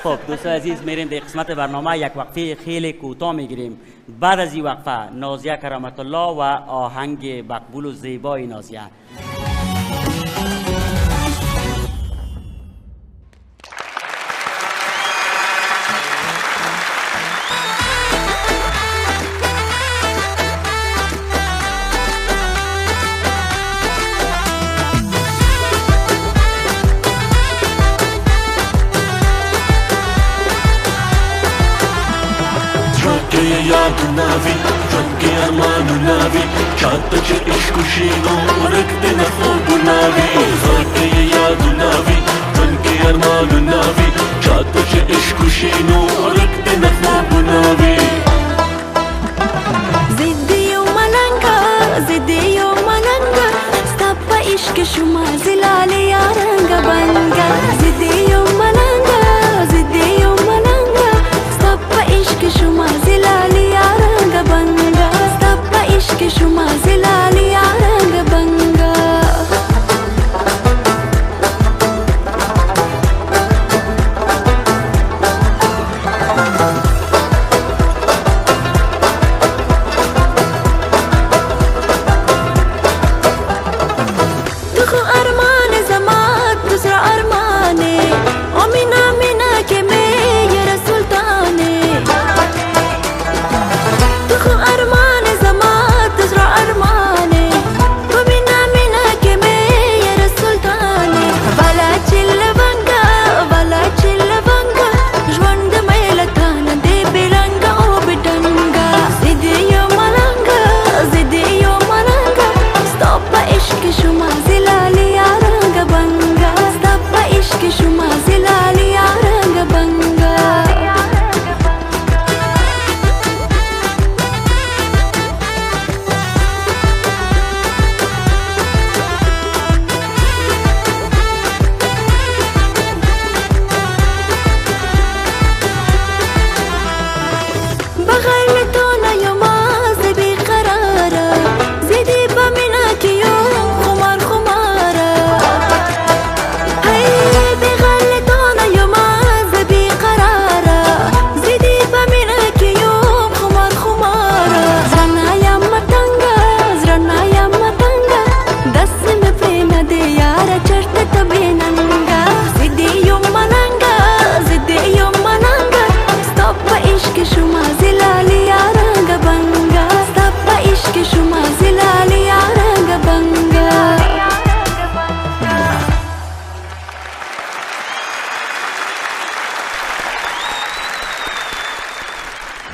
خب دوستان عزیز میریم به قسمت برنامه. یک وقفه خیلی کوتاه میگیریم. بعد از این وقفه نازیه کرامت الله و آهنگ مقبول و زیبای نازیه. یاد ناوی رنگی امان و ناوی چاته چه عشق و شین و رکت نخوب و ناوی رنگی یاد ناوی رنگی امان و ناوی چاته چه عشق و شین و رکت نخوب و ناوی زدی و ملنگا ستاپا عشق شما زلال یارنگا بنگا زدی و ملنگا ستاپا عشق شما زلال یارنگا بنگا ستاپا عشق شما زلال یارنگا بنگا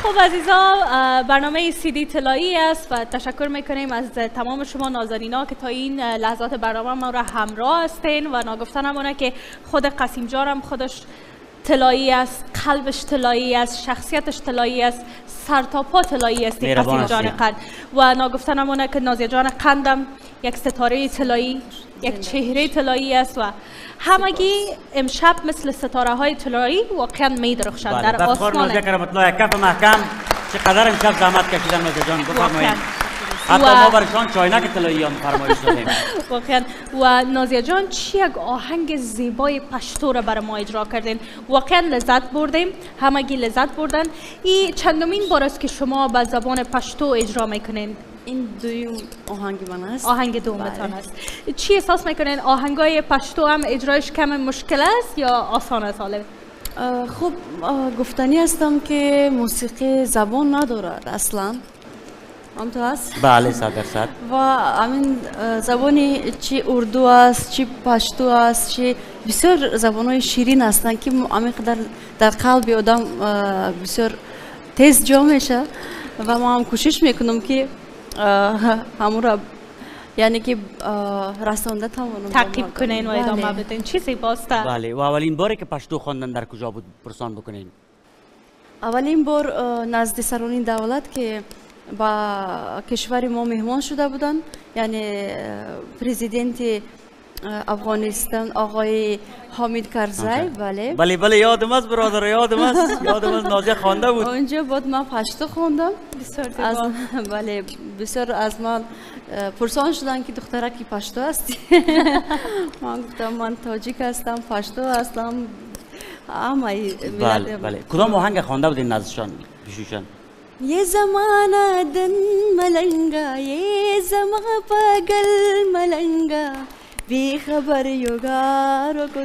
خب عزیزا، برنامه CD طلایی است و تشکر میکنیم از تمام شما نازنینا که تا این لحظات برنامه ما را همراه هستین و ناگفتن همونه که خود قاسم جان هم خودش طلایی است، قلبش طلایی است، شخصیتش طلایی است، سر تا پا طلایی است قاسم جان قند. و ناگفتن همونه که نازیه جان قندم یک ستاره طلایی، یک چهره طلایی است و همگی امشب مثل ستاره های طلایی واقعا می درخشند در آسمان. نازیه کرامت الله، کف محکم چقدر امشب زحمت کشیدن نازیه جان، بفرمایید. حتی ما برشان چاینک طلایی هم فرمایش دادیم. واقعا. و نازیه جان چی یک آهنگ زیبای پشتو را برای ما اجرا کردین، واقعا لذت بردیم، همگی لذت بردن. این چندمین بار است که شما به زبان پشتو اجرا میکنین؟ این دویم آهنگ من است. آهنگ دومتان است. چی احساس میکنین آهنگای پشتو هم اجرایش کم مشکل است یا آسان است؟ خب گفتنی هستم که موسیقی زبان ندارد اصلا. همطور است؟ بله 100%. و همین زبانی چی اردو است، چی پشتو است، چی بسیار زبانهای شیرین هستند که عمیق در قلب آدم بسیار تیز جا میشه و ما هم کوشش میکنم که همون را یعنی که رسانده توانم تعقیب کنین و ادامه بدین. چیزی باسته؟ بله. و اولین باری که پشتو خواندن در کجا بود پرسان بکنین؟ اولین بار نزد سران دولت که با کشور ما مهمان شده بودن، یعنی پرزیدنت افغانستان آقای حامد کرزی. بله یادم است برادر، یادم است نازیه خوانده بود. اونجا بود من پشتو خوندم. بسیار زیبا. بله بسیار از من پرسان شدن که دختره کی پشتو هستی؟ من گفتم من تاجیک هستم، پشتو هستم. بله. کدام آهنگ خوانده بودین نزدشان پیشوشان؟ ये ज़माना दन मलंगा ये ज़मा पागल मलंगा बेखबर योगारो को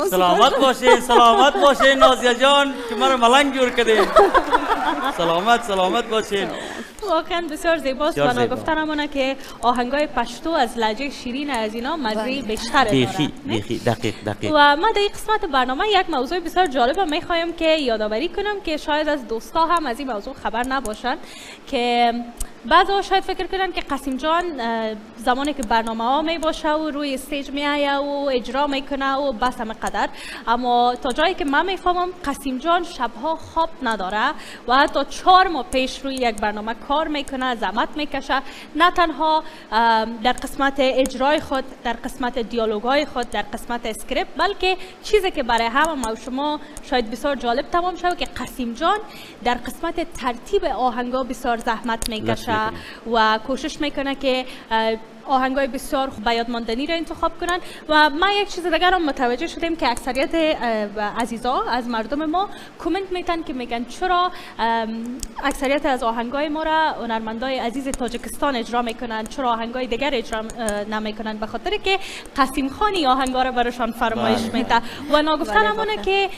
سلامت باشین نازیه جان که من ملنگ جور کردین. سلامت باشین. واقعا بسیار زیباست و ناگفتن همونه که آهنگای پشتو از لهجه شیرین از اینا مزه بیشتر داره. بیخی دقیق. و ما در این قسمت برنامه یک موضوع بسیار جالب میخوایم که یادآوری کنم که شاید از دوستا هم از این موضوع خبر نباشن که بعضا شاید فکر کنن که قاسم جان زمانی که برنامه ها می باشه و روی استیج می آیه و اجرا میکنه و بس همه قدر، اما تا جایی که من میفهمم قاسم جان شبها خواب نداره و حتی 4 ماه پیش روی یک برنامه کار میکنه، زحمت میکشه، نه تنها در قسمت اجرای خود، در قسمت دیالوگای خود، در قسمت اسکریپت، بلکه چیزی که برای همه ما شما شاید بسیار جالب تمام شد که قاسم جان در قسمت ترتیب آهنگا بسیار زحمت میکشه و کوشش میکنه که آهنگای بسیار به یاد ماندنی را انتخاب کنن. و ما یک چیز دیگر هم متوجه شدیم که اکثریت عزیزا از مردم ما کامنت میتن که میگن چرا اکثریت از آهنگای ما را هنرمندای عزیز تاجیکستان اجرا میکنن، چرا آهنگای دیگر اجرا نمیکنن؟ به خاطر که قاسم خانی آهنگا را براشان فرمایش میده و ناگفتن همونه که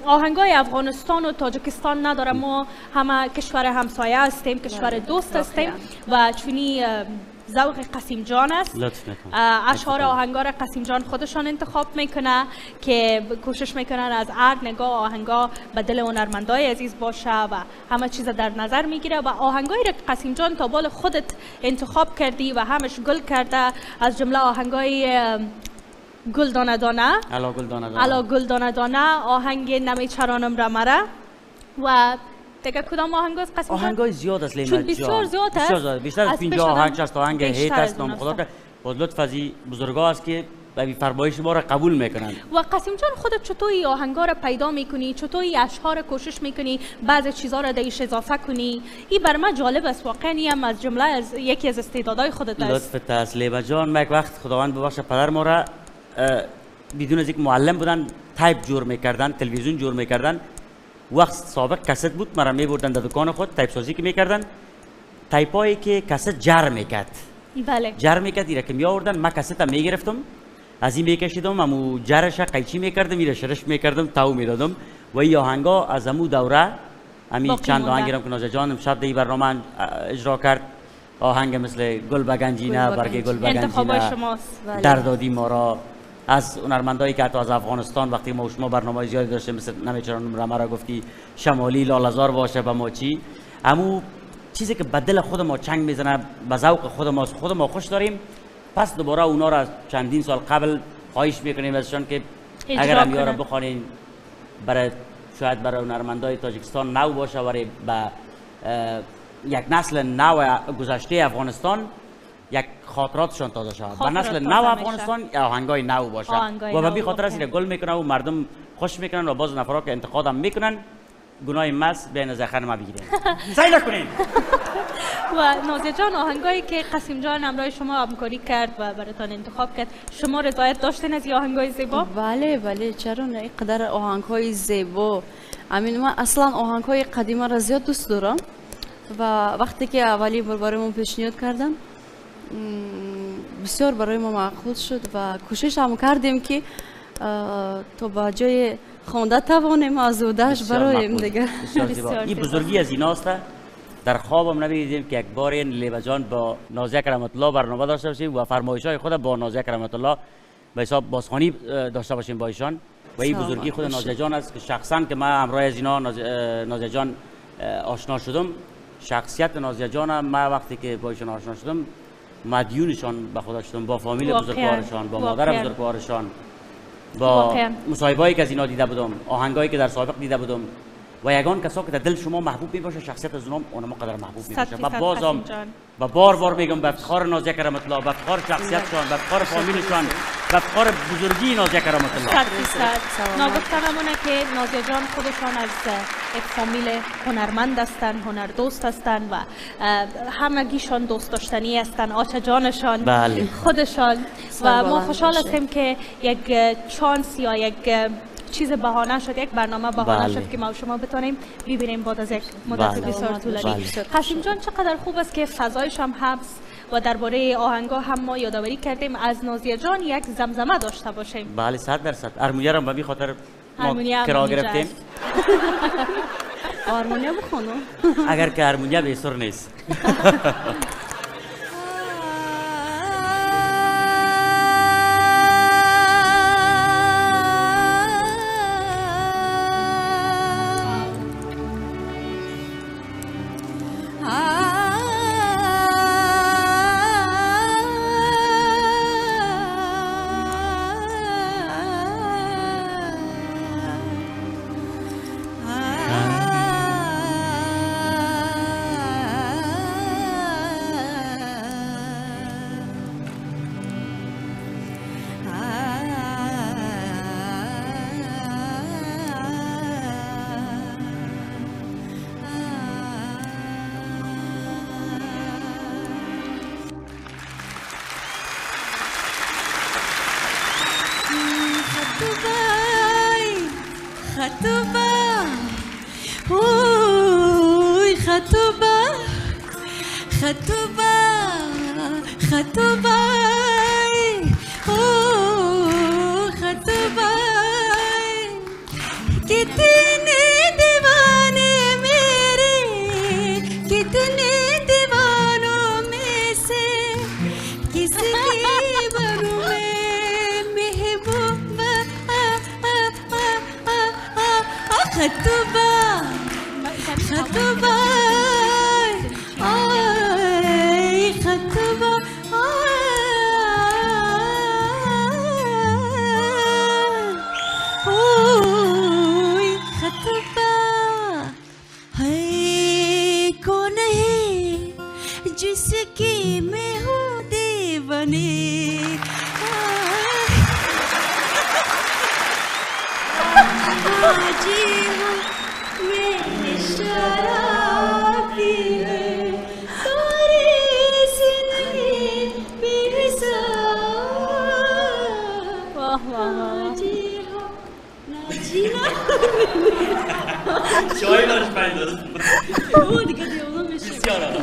آهنگای افغانستان و تاجیکستان نداره، ما همه کشور همسایه هستیم، کشور دوست هستیم و چونی ذوق قاسم جان است. اشعار آهنگا را قاسم جان خودشان انتخاب میکنه که کوشش میکنن از هر نگاه آهنگا به دل هنرمندای عزیز باشه و همه چیز در نظر میگیره و آهنگایی را که قاسم جان تا بال خودت انتخاب کردی و همش گل کرده، از جمله آهنگای گل دانه دانه، الا گل دانه دانه، آهنگ نمیچرانم را مره و دیگه کدام آهنگ است قاسم جان؟ آهنگای زیاد است لیلا جان. بسیار زیاد است. بیشتر از 50 آهنگ 60 آهنگ هیت است. نام خدا که با لطف از بزرگا است که به فرمایش ما را قبول میکنن. و قاسم جان خودت چطور این آهنگا را پیدا میکنی؟ چطور این اشعار کوشش میکنی بعضی چیزا را درش اضافه کنی؟ این بر من جالب است واقعا. هم از جمله از یکی از استعدادهای خودت است. لطفت است لیلا جان. ما یک وقت خداوند ببخشه پدر ما را بدون از یک معلم بودن تایپ جور میکردن، تلویزیون جور میکردن. وقت سابق کست بود، مرا میبردن در دکان خود تایپ سازی که میکردن، تایپایی که کست جر میکرد. بله. جر میکرد ایره که میآوردن، من کست هم میگرفتم، از این میکشیدم، امو جرش قیچی میکردم، میره شرش میکردم، تاو میدادم و این آهنگا از امو دوره امی چند آهنگی که نازیه جان امشب در برنامه اجرا کرد، آهنگ مثل گل بگنجینه، برگ گل بگنجینه، انتخابای شماست. دردادی ما را، از هنرمندایی که حتی از افغانستان وقتی ما شما برنامه زیادی داشتیم مثل نمیچران رمه گفتی شمالی لالزار باشه و موچی، امو چیزی که به دل خود ما چنگ میزنه به ذوق خود ما خوش داریم. پس دوباره اونا را چندین سال قبل خواهش میکنیم ازشان که اگر هم یارا بخوانین برای شاید برای هنرمندای تاجیکستان نو باشه ولی به یک نسل نو گذشته افغانستان یک خاطراتشان تازه شود. به نسل نو افغانستان آهنگای نو باشه و به بی خاطر از گل میکنه و مردم خوش میکنن و باز نفرا که انتقادم میکنن گناه مس بین زخن ما بگیرین. سعی نکنین. و نازیه جان آهنگایی که قاسم جان همراه شما همکاری کرد و براتون انتخاب کرد، شما رضایت داشتین از این آهنگای زیبا؟ بله چرا نه، اینقدر آهنگای زیبا. امین من اصلا آهنگای قدیمی را زیاد دوست دارم و وقتی که اولی بار برای من پیشنهاد کردم بسیار برای ما معقول شد و کوشش هم کردیم که تو با جای خونده توانیم آزودش برایم دیگه. این بزرگی از ایناست. در خوابم نمیدیدیم که یک بار این لیبا جان با نازیه کرامت الله برنامه داشته باشیم و فرمایش‌های خود با نازیه کرامت الله به حساب بازخوانی داشته باشیم با ایشان و این بزرگی خود نازیه جان است که شخصا که من همراه از اینا نازیه جان آشنا شدم. شخصیت نازیه جان من وقتی که با ایشان آشنا شدم مدیونشان به خدا شدم، با فامیل بزرگوارشان، با مادر بزرگوارشان، با مصاحبه‌ای که از اینا دیده بودم، آهنگایی که در سابق دیده بودم و یگان کسا که در دل شما محبوب می باشه شخصیت از اونم قدر محبوب می باشه. و بازم و بار میگم به افتخار نازیه کرامت الله، به افتخار شخصیتشان، به افتخار فامیلشان، به افتخار بزرگی نازیه کرامت الله. ناگفتنمونه که نازیه جان خودشان از یک فامیل هنرمند هستند، هنردوست هستند و همگیشان دوست داشتنی هستند، آچه جانشان خودشان و ما خوشحال هستیم که یک چانس یا یک چیز بهانه شد، یک برنامه بهانه شد که ما شما بتونیم ببینیم بعد از یک مدت بسیار طولانی. قاسم جان چقدر خوب است که فضایش هم هست و درباره آهنگا هم ما یادآوری کردیم از نازیه جان یک زمزمه داشته باشیم. بله 100%. ارمونیا را به خاطر ما کرا گرفتیم. ارمونیا بخونو اگر که ارمونیا به سر نیست.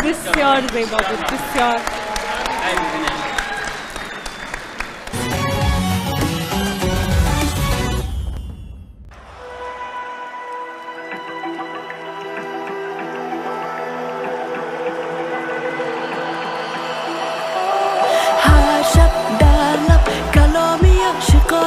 بسیار زیبا بود، بسیار. هر شب در لب کلامی عاشقانه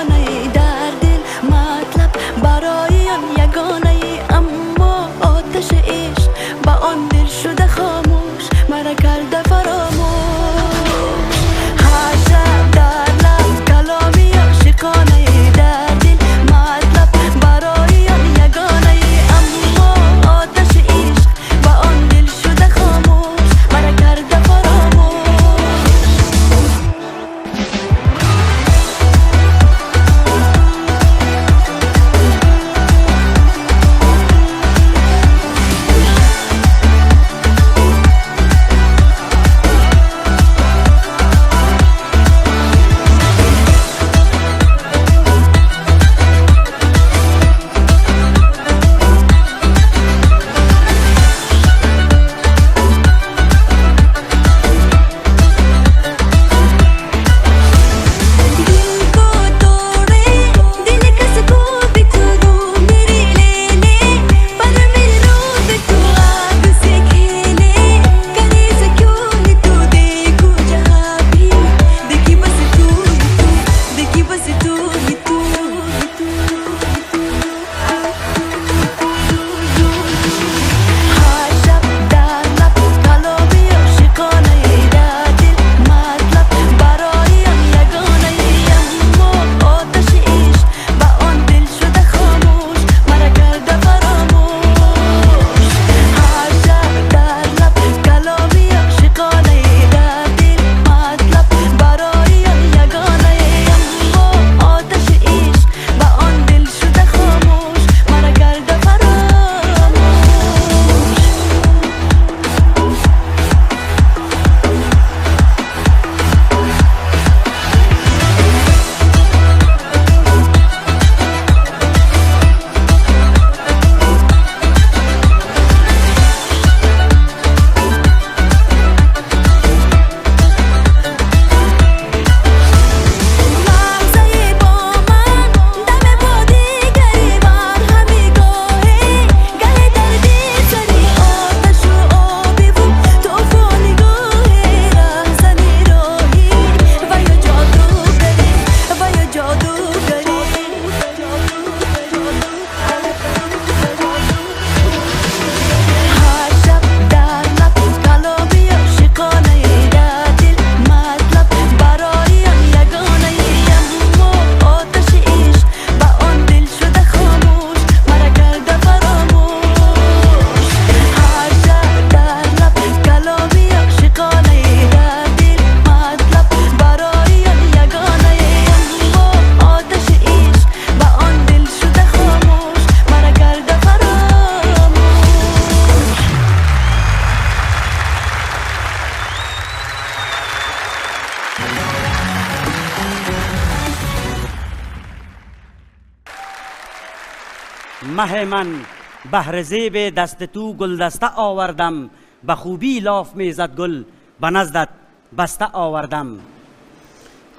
مه من بهر زیب دست تو گلدسته آوردم، به خوبی لاف میزد گل به نزدت بسته آوردم.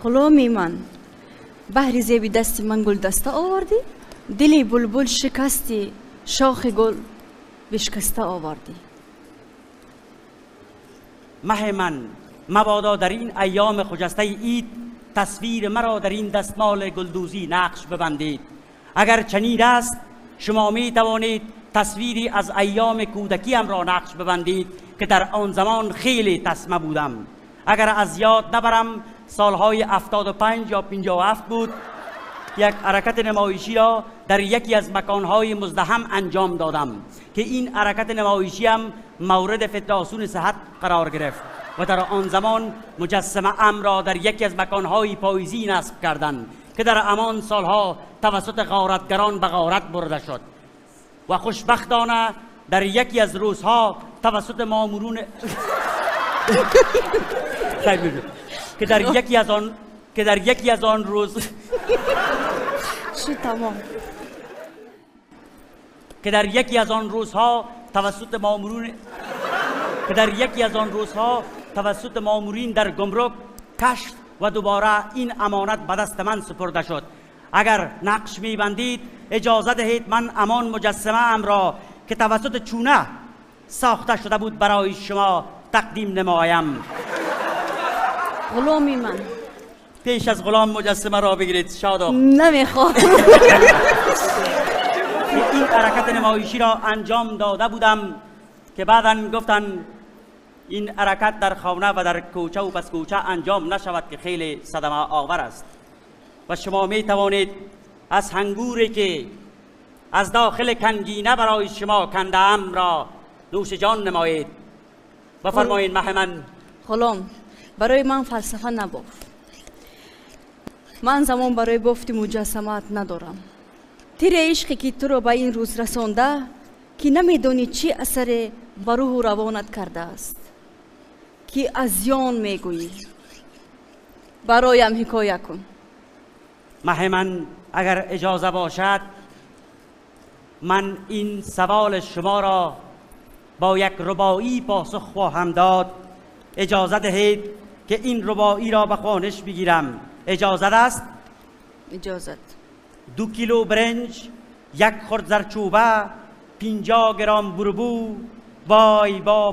غلامی من بهر زیب دست من گلدسته آوردی، دلی بلبل شکستی، شاخ گل بشکسته آوردی. مه من مبادا در این ایام خجسته عید تصویر مرا در این دستمال گلدوزی نقش ببندید. اگر چنین است شما می توانید تصویری از ایام کودکیم را نقش ببندید که در آن زمان خیلی تسمه بودم. اگر از یاد نبرم سالهای 75 یا 57 بود، یک حرکت نمایشی را در یکی از مکانهای مزدحم انجام دادم که این حرکت نمایشی هم مورد فدراسیون صحت قرار گرفت و در آن زمان مجسمه ام را در یکی از مکانهای پاییزی نصب کردند که در همان سالها توسط غارتگران به غارت برده شد و خوشبختانه در یکی از روزها توسط مامورون که در یکی از آن روز شو تمام که در یکی از آن روزها توسط مامورین در گمرک کشف و دوباره این امانت به دست من سپرده شد. اگر نقش می‌بندید اجازه دهید من امان مجسمه ام را که توسط چونه ساخته شده بود برای شما تقدیم نمایم. غلامی من پیش از غلام مجسمه را بگیرید. شاداب نمیخوام. این حرکت نمایشی را انجام داده بودم که بعداً گفتن این حرکت در خانه و در کوچه و پس کوچه انجام نشود که خیلی صدمه آور است و شما می توانید از هنگوری که از داخل کنگینه برای شما کنده ام را نوش جان نمایید. بفرمایید مه من. غلام برای من فلسفه نباف. من زمان برای بافت مجسمات ندارم. تیر عشقی که تو رو به این روز رسانده که نمیدانی چی اثر بر روح و روانت کرده است که از زیان میگویی. برایم حکایه کن. مه من اگر اجازه باشد من این سوال شما را با یک رباعی پاسخ خواهم داد. اجازه دهید که این رباعی را به خوانش بگیرم. اجازه است؟ اجازت. 2 کیلو برنج، 1 خورد زرچوبه، 50 گرم بربو. وای با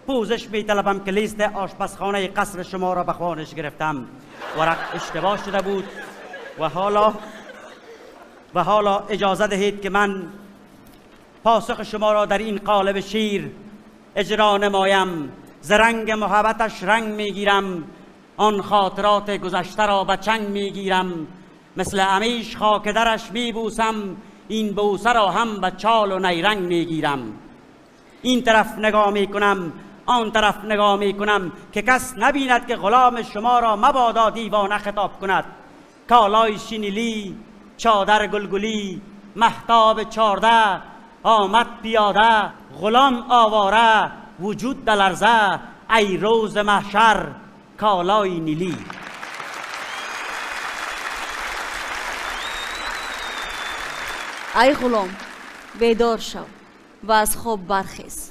پوزش می طلبم که لیست آشپزخانه قصر شما را به خوانش گرفتم. ورق اشتباه شده بود و حالا اجازه دهید که من پاسخ شما را در این قالب شیر اجرا نمایم. ز رنگ محبتش رنگ میگیرم، آن خاطرات گذشته را به چنگ میگیرم. مثل همیش خاک درش میبوسم، این بوسه را هم به چال و نیرنگ میگیرم. این طرف نگاه میکنم، آن طرف نگاه میکنم که کس نبیند که غلام شما را مبادا دیوانه خطاب کند. کالای شینیلی، چادر گلگلی، مهتاب 14 آمد پیاده. غلام آواره، وجود دلرزه، ای روز محشر کالای نیلی. ای غلام بیدار شو و از خواب برخیز.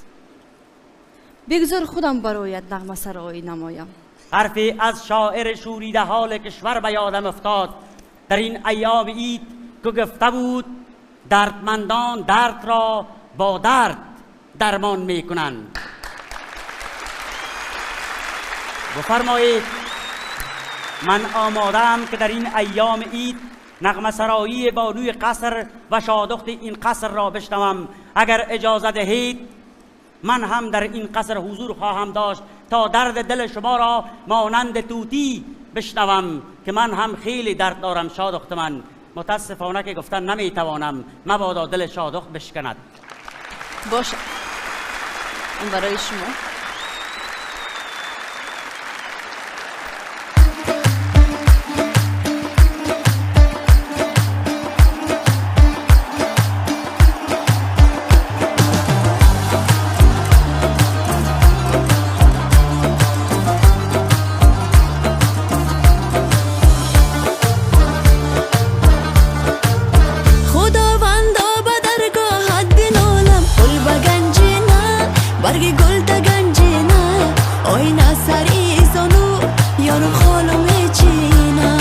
بگذار خودم برایت نغمه سرایی نمایم. حرفی از شاعر شوریده حال کشور به یادم افتاد در این ایام عید که گفته بود دردمندان درد را با درد درمان میکنند. بفرمایید من آمادم که در این ایام عید نغمه سرایی بانوی قصر و شادخت این قصر را بشنوم. اگر اجازه دهید من هم در این قصر حضور خواهم داشت تا درد دل شما را مانند توتی بشنوم که من هم خیلی درد دارم شادخت من. متاسفانه که گفتن نمیتوانم، مبادا دل شادخت بشکند. باشه این برای شما. خداوندا برگ گل دا گنجینا آینا سری زانو یارم خالم چینا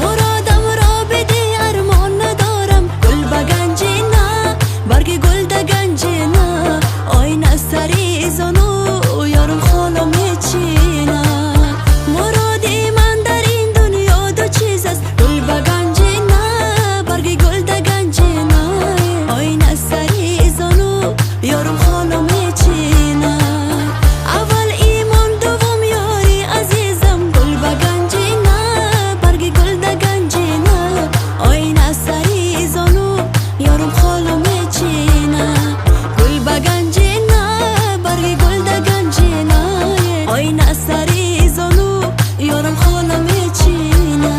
مرادم را بده ارمان ندارم گل با گنجینا برگ گل دا گنجینا آینا سری زانو یارم خالم چینا مرادی من در این دنیا دو چیز است گل با گنجینا برگ گل دا گنجینا آینا سری زانو یارم خالم چینا اول ایمان دوم یاری عزیزم گل با گنجینا برگ گل دا گنجینا آینا سری زانو یارم خالم چینا گل با گنجینا برگ گل دا گنجینا آینا سری زانو یارم خالم چینا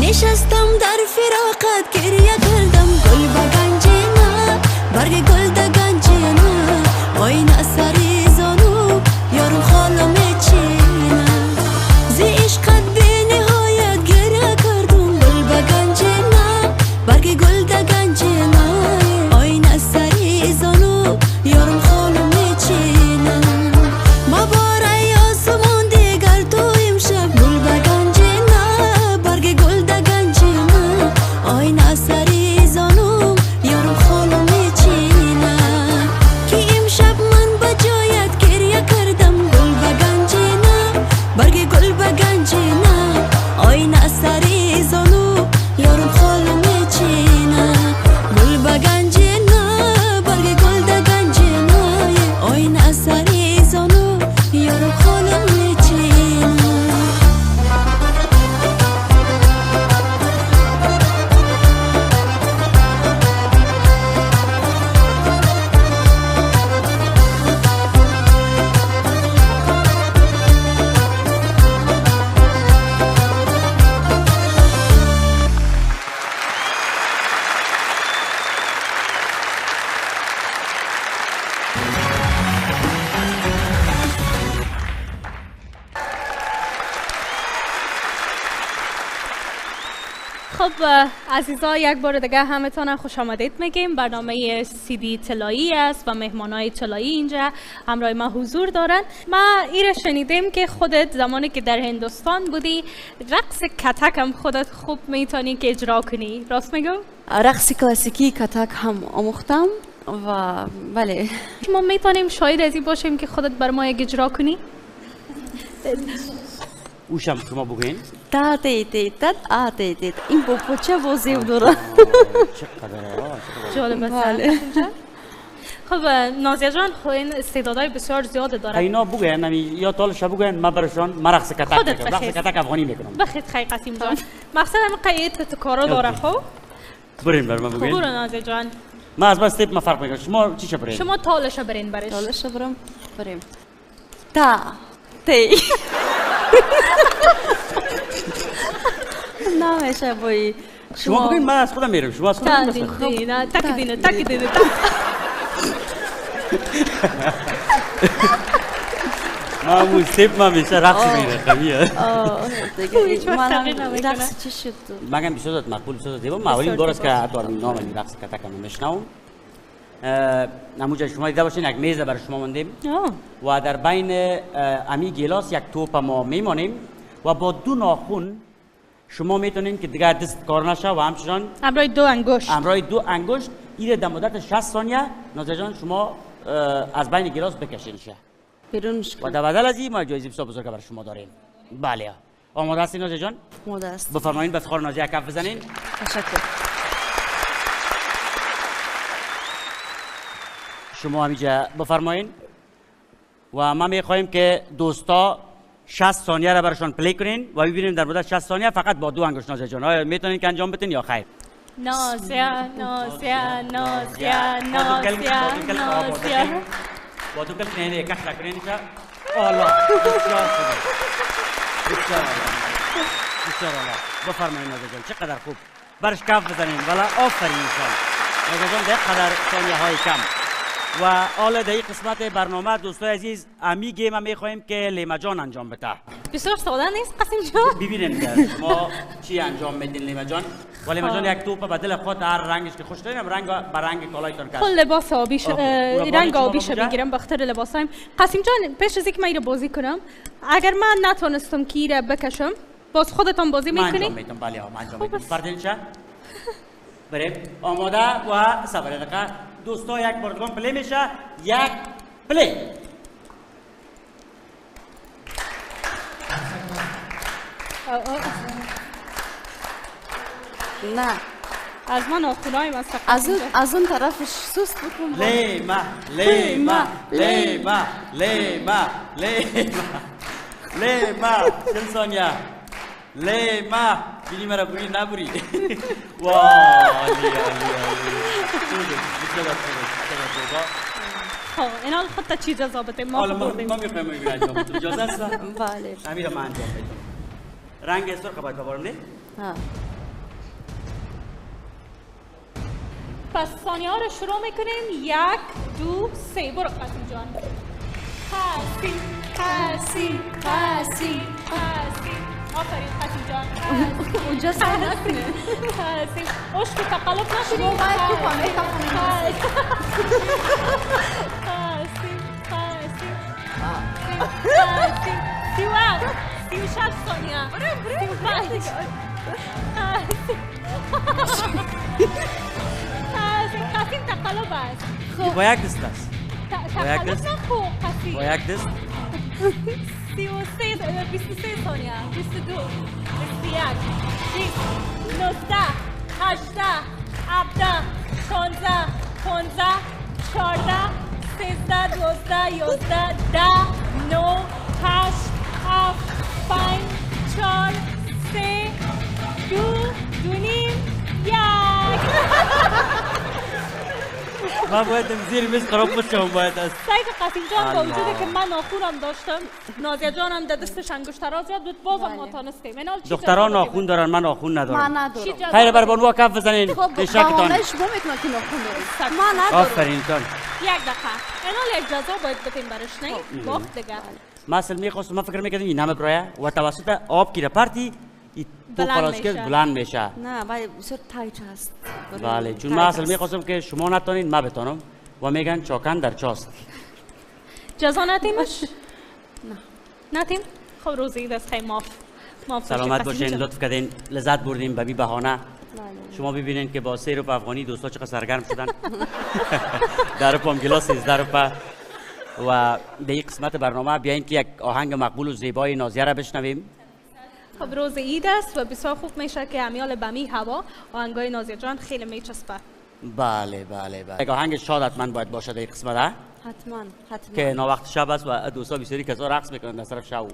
نشستم در فراقت گریه کردم گل با گنجینا برگ گل دا گنجینا آینا سری زانو یارم خالم چینا زی عشقت بی نهایت گریه کردم گل با گنجینا برگ گل دا گنجینا آینا سری زانو یارم خالم چینا ما باره آسمان دیگر تو امشب گل با گنجینا برگ گل دا گنجینا آینا سری زانو یارم خالم چینا که امشب من با جایت گریه کردم گل با گنجینا برگ گل با گنجینا آینا سری زانو یارم خالم چینا گل با گنجینا برگ گل دا گنجینا آینا سری زانو یارم خالم چینا خب عزیزا یک بار دیگه همتون خوش آمدید میگیم. برنامه سیدی طلایی است و مهمانای طلایی اینجا همراه ما حضور دارن. ما ایره شنیدیم که خودت زمانی که در هندوستان بودی رقص کتک هم خودت خوب میتونی که اجرا کنی، راست میگم؟ رقص کلاسیکی کتک هم آموختم و بله. ما میتونیم شاید از این باشیم که خودت بر ما یک اجرا کنی؟ اوشم شما بگوین. تا تیتت آتیتت این با چه وزیب داره. جالب است. خب نازیه جان این استعدادهای بسیار زیاده داره. اینا بگوین یا طالش بگوین ما برشان ما رقص کتک میکنم. رقص کتک افغانی میکنم. بخیر خیلی قسیم جان. مقصد هم قید تکارا داره خب. بریم بر ما بگوین. برو نازیه جان. ما از بس تیپ ما فرق میکنم. شما چی برین؟ شما تالش برین برش. تالش بریم. تا تی. نمیشه بایی. شما بگوین من از خودم میرم. شما از خودم میرم. تک دینه. معمول سیب ما میشه رقص میره خمیه. من رقص چی شد؟ مگم بسیار مقبول بسیار زیبا. ما اولین بار است که اتوار نام رقص کتک رو میشنوم. نموجه شما دیده باشین یک میز برای شما ماندیم و در بین امی گلاس یک توپ ما میمانیم و با دو ناخن شما میتونین که دیگه دست کار نشه و همچنان همراه دو انگشت این در مدت 60 ثانیه نازیه جان شما از بین گلاس بکشینشه و در بدل از این ما جایزه بسیار بزرگ برای شما داریم. بله آماده هستین نازیه جان؟ آماده است. بفرمایید به افتخار نازیه کف بزنین. تشکر. شما همینجا بفرمایین و ما میخواهیم که دوستا 60 ثانیه را براشون پلی کنین و ببینیم در مدت 60 ثانیه فقط با دو انگشت نازیه جان آیا میتونین که انجام بدین یا خیر؟ نازیا نازیا نازیا نازیا با تو کل کنه یک کش کنه نیست آلا بسیار خوبه بسیار آلا بفرمایید نازیا جان چقدر خوب برش کف بزنین ولی آفرین انسان نازیا جان ده قدر ثانیه های کم و حالا در این قسمت برنامه دوستای عزیز امی گیم هم میخواهیم که لیما جان انجام بده بسیار ساده نیست قاسم جان ببینیم ما چی انجام میدین لیما جان و لیما جان یک توپ بدل خود هر رنگش که خوش دارین رنگ به رنگ کالایتون کس خود لباس آبیش رنگ آبیش بگیرم بخاطر لباسایم قاسم جان پیش از اینکه من رو بازی کنم اگر من نتونستم که رو بکشم باز خودتون بازی میکنی؟ من انجام میدم بله من انجام میدم فردین چه؟ بریم آماده و صبر دقیقه دوستا یک بردگان پلی میشه یک پلی نه از من آخونای من از اون طرفش سوست بکن لیما لیما لیما لیما لیما لیما چل ثانیه لیما بینی مرا بوری نبوری وای علی خب اینا خودت چی جذابته ما بردیم ما میخوایم این انجام بدیم اجازه است بله امیر ما انجام بدیم رنگ سرخ باید ببرم نه ها پس ثانیه ها رو شروع میکنیم 1 2 3 برو قاسم جان قاسم قاسم قاسم قاسم آفرین قاسم جان اونجا سعی نکنه قاسم عشق تقلب نشدیم شما باید تو پامه قاسم قاسم قاسم 36 ثانیه 35 قاسم تقلب است با یک دست است با یک دست نخو قاسم با یک دست 23 ثانیه 22 21 20 19 18 17 16 15 14 13 12 11 10 9 8 7 5 4 3 2 نیم 1 من باید زیر میز خراب بشم باید است سعید قاسم جان با وجودی که من ناخونم داشتم نازیه جانم در دستش انگشتراز یاد بود بازم ما تانستیم دختران ناخون دارن من ناخون ندارم من ندارم خیر بر بانو کف بزنین خب اشتراکتان بهانه شما میتونه که ناخون دارید من ندارم آفرین تان یک دقیقه اینا یک جزا باید بتیم برش نه وقت دیگه ما اصل میخواستم من فکر میکردم این نمک رویه و توسط آب کی پرتی تو خلاص که بلند میشه نه ولی بسیار تایت هست بله چون من اصل میخواستم که شما نتونین ما بتونم و میگن چاکن در چاست جزا نتیمش؟ نه نتیم؟ خب روزی دست خیلی ماف سلامت باشین لطف کردین لذت بردیم به بی بهانه شما ببینین که با 3 روپه افغانی دوستا چقدر سرگرم شدن 10 روپه هم گلاس 13 روپه و به این قسمت برنامه بیاین که یک آهنگ مقبول و زیبای نازیه را بشنویم خب روز عید است و بسیار خوب میشه که امیال بمی هوا آهنگای نازیه جان خیلی میچسبه بله یک آهنگ شاد حتما باید باشه در این قسمت ها حتما که نا وقت شب است و دوستا بسیاری کسا رقص میکنن در طرف شب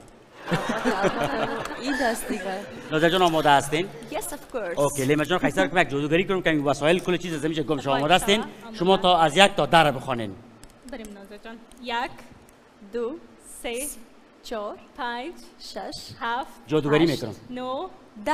عید است دیگه نازیه جان آماده هستین؟ Yes of course اوکی لیما جان خیلی سر یک جادوگری کنیم که وسایل کل چیز زمینش گم شما آماده هستین شما تا از 1 تا 10 بخونین بریم نازیه جان 1 2 3 4 5 6 7 جادوگری میکنم 9 10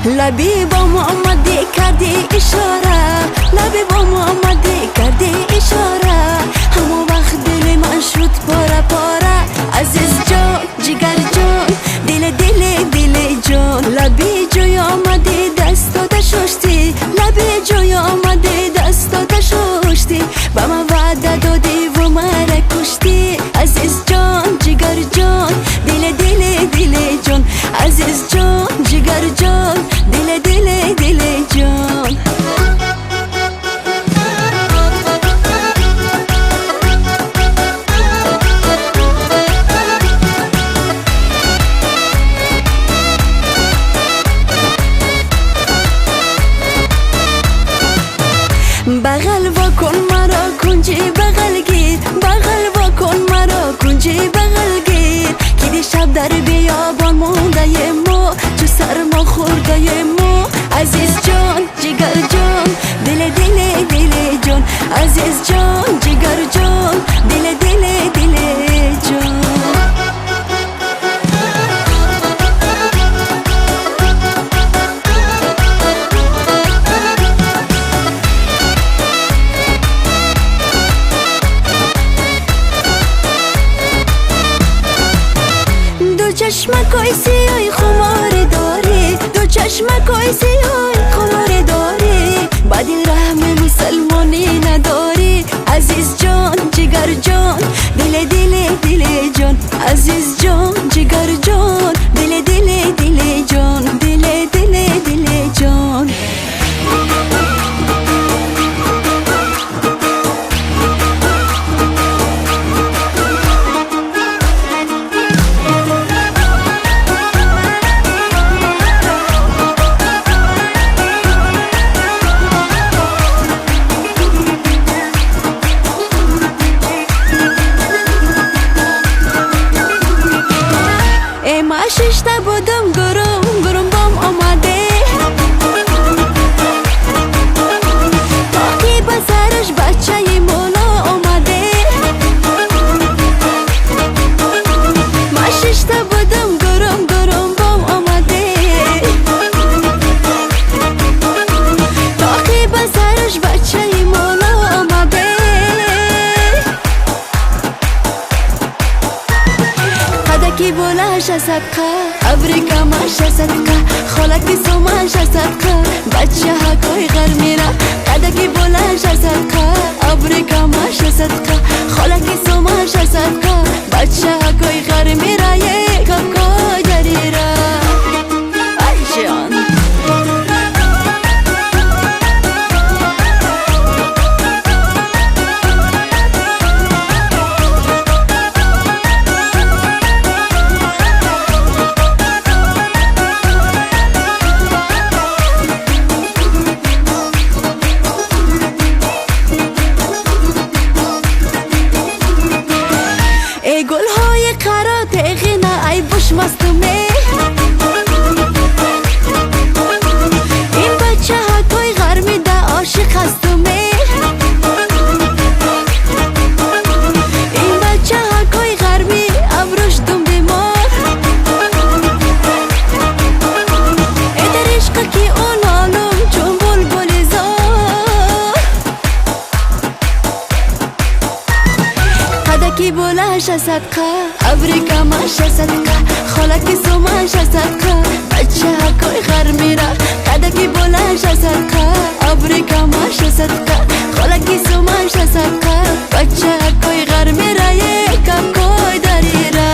لبی با محمدی کردی اشاره لبی با محمدی کردی اشاره همون وقت دل من شد پاره پاره عزیز جان جگر جان دل جان لبی جای آمدی دستاده ششتی لبی جای آمدی دستاده ششتی با من وعده دادی و مرا کشتی عزیز جان جگر جان دل جان عزیز جان جگر جان دل جان در بیابان مونده ما تو سرما خورده ما عزیز جان جگر جان دل دل دل جان عزیز جان جگر جان دل دل دل جان چشمکای سیای خمار داری دو چشمکای سیای خمار داری با دل رحم مسلمانی نداری عزیز جان جگر جان دل دل دل جان عزیز جان جگر جان دل دل دل جان دل دل دل جان ششته بودم گرم بام آمده تاقی بزرش بچه مولا آمده ما ششته بودم گرم بام آمده تاقی بزرش بچه مولا آمده قدکی بولش صدقه ابریکا ماشه صدقه خالکی سوماشه صدقه بچه ها کوی غر میره قدکی بلنشه صدقه ابریکا ماشه صدقه خالکی سوماشه صدقه بچه ها کوی غر میره یک کوی دریره ای جان مستومه این بچه ها توی غر میده عاشق هستومه این بچه ها کوی غربی ابروش دم بیمار ادر عشق کی اون عالم چون بلبل زار قدکی بلنش صدقه ابریکا ماشه صدقه خالکی سوماشه صدقه بچه ها کوی غر میره قدکی بلنشه صدقه ابریکا ماشه صدقه خالکی سوماشه صدقه بچه ها کوی غر میره یک کوی دریره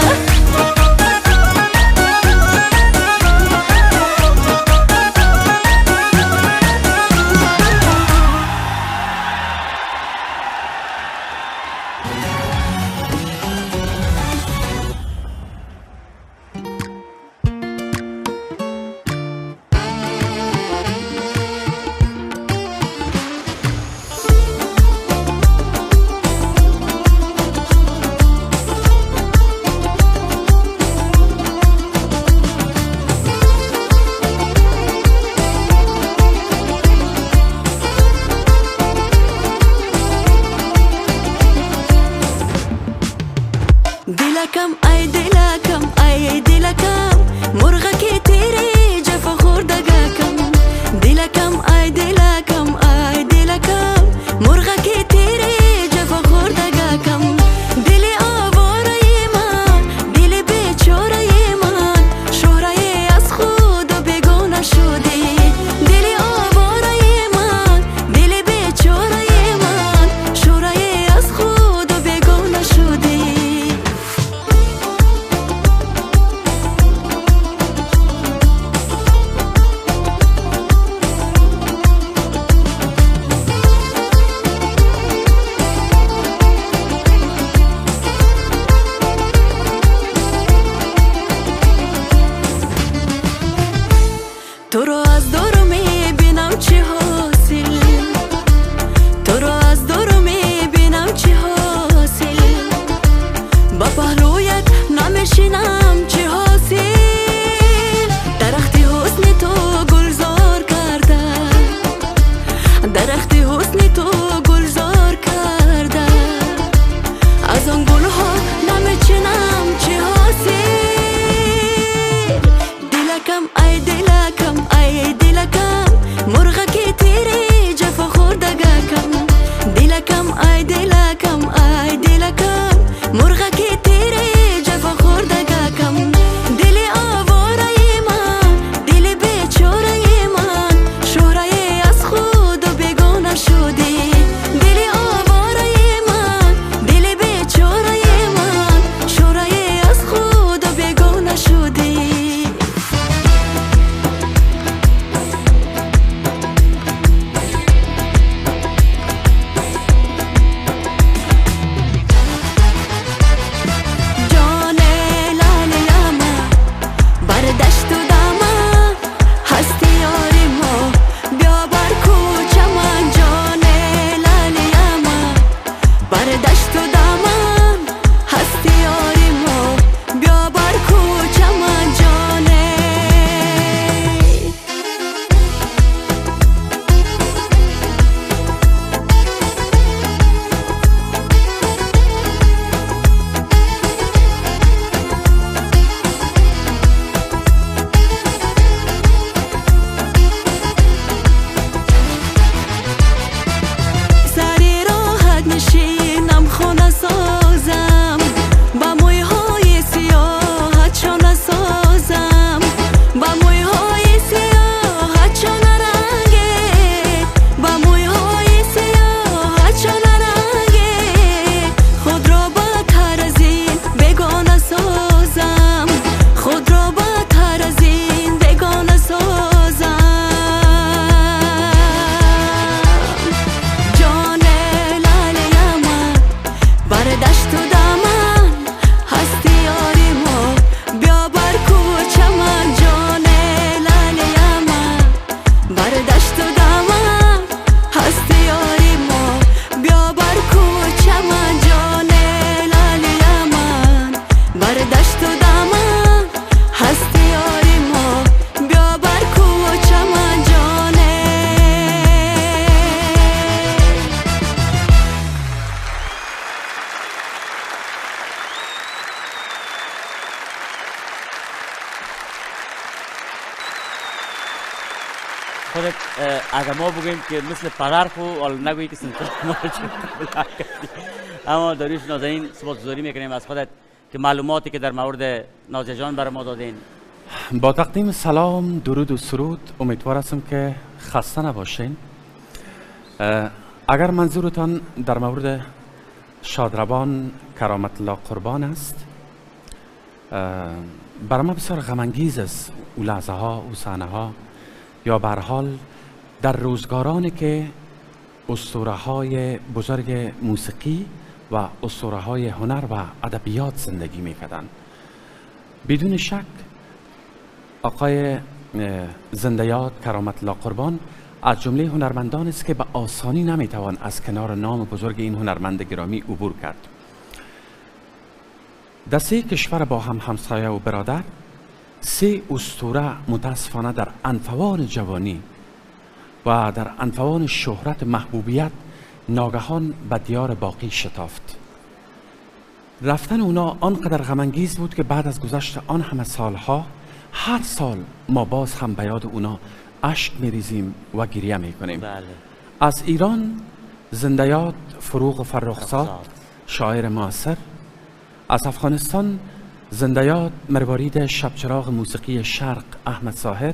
اگر ما بگوییم که مثل پدر خو حالا نگویی که سنتر ما رو چه اما داریوش نازنین سپاسگزاری میکنیم از خودت که معلوماتی که در مورد نازیه جان برای ما دادین. با تقدیم سلام، درود و سرود، امیدوار هستم که خسته نباشین. اگر منظورتان در مورد شادروان کرامت الله قربان است، برای ما بسیار غم‌انگیز است او لحظه ها، او صحنه ها، یا به هر حال در روزگارانی که اسطوره های بزرگ موسیقی و اسطوره های هنر و ادبیات زندگی میکردند. بدون شک آقای زنده‌یاد کرامت الله قربان از جمله هنرمندان است که به آسانی نمیتوان از کنار نام بزرگ این هنرمند گرامی عبور کرد. در 3 کشور با هم همسایه و برادر، 3 اسطوره متاسفانه در انفوان جوانی و در انفوان شهرت محبوبیت ناگهان به دیار باقی شتافت. رفتن اونا آنقدر غم‌انگیز بود که بعد از گذشت آن همه سالها هر سال ما باز هم به یاد اونا اشک میریزیم و گریه میکنیم. از ایران زنده‌یاد فروغ فرخزاد، شاعر معاصر. از افغانستان زنده‌یاد مروارید شبچراغ موسیقی شرق احمد ظاهر.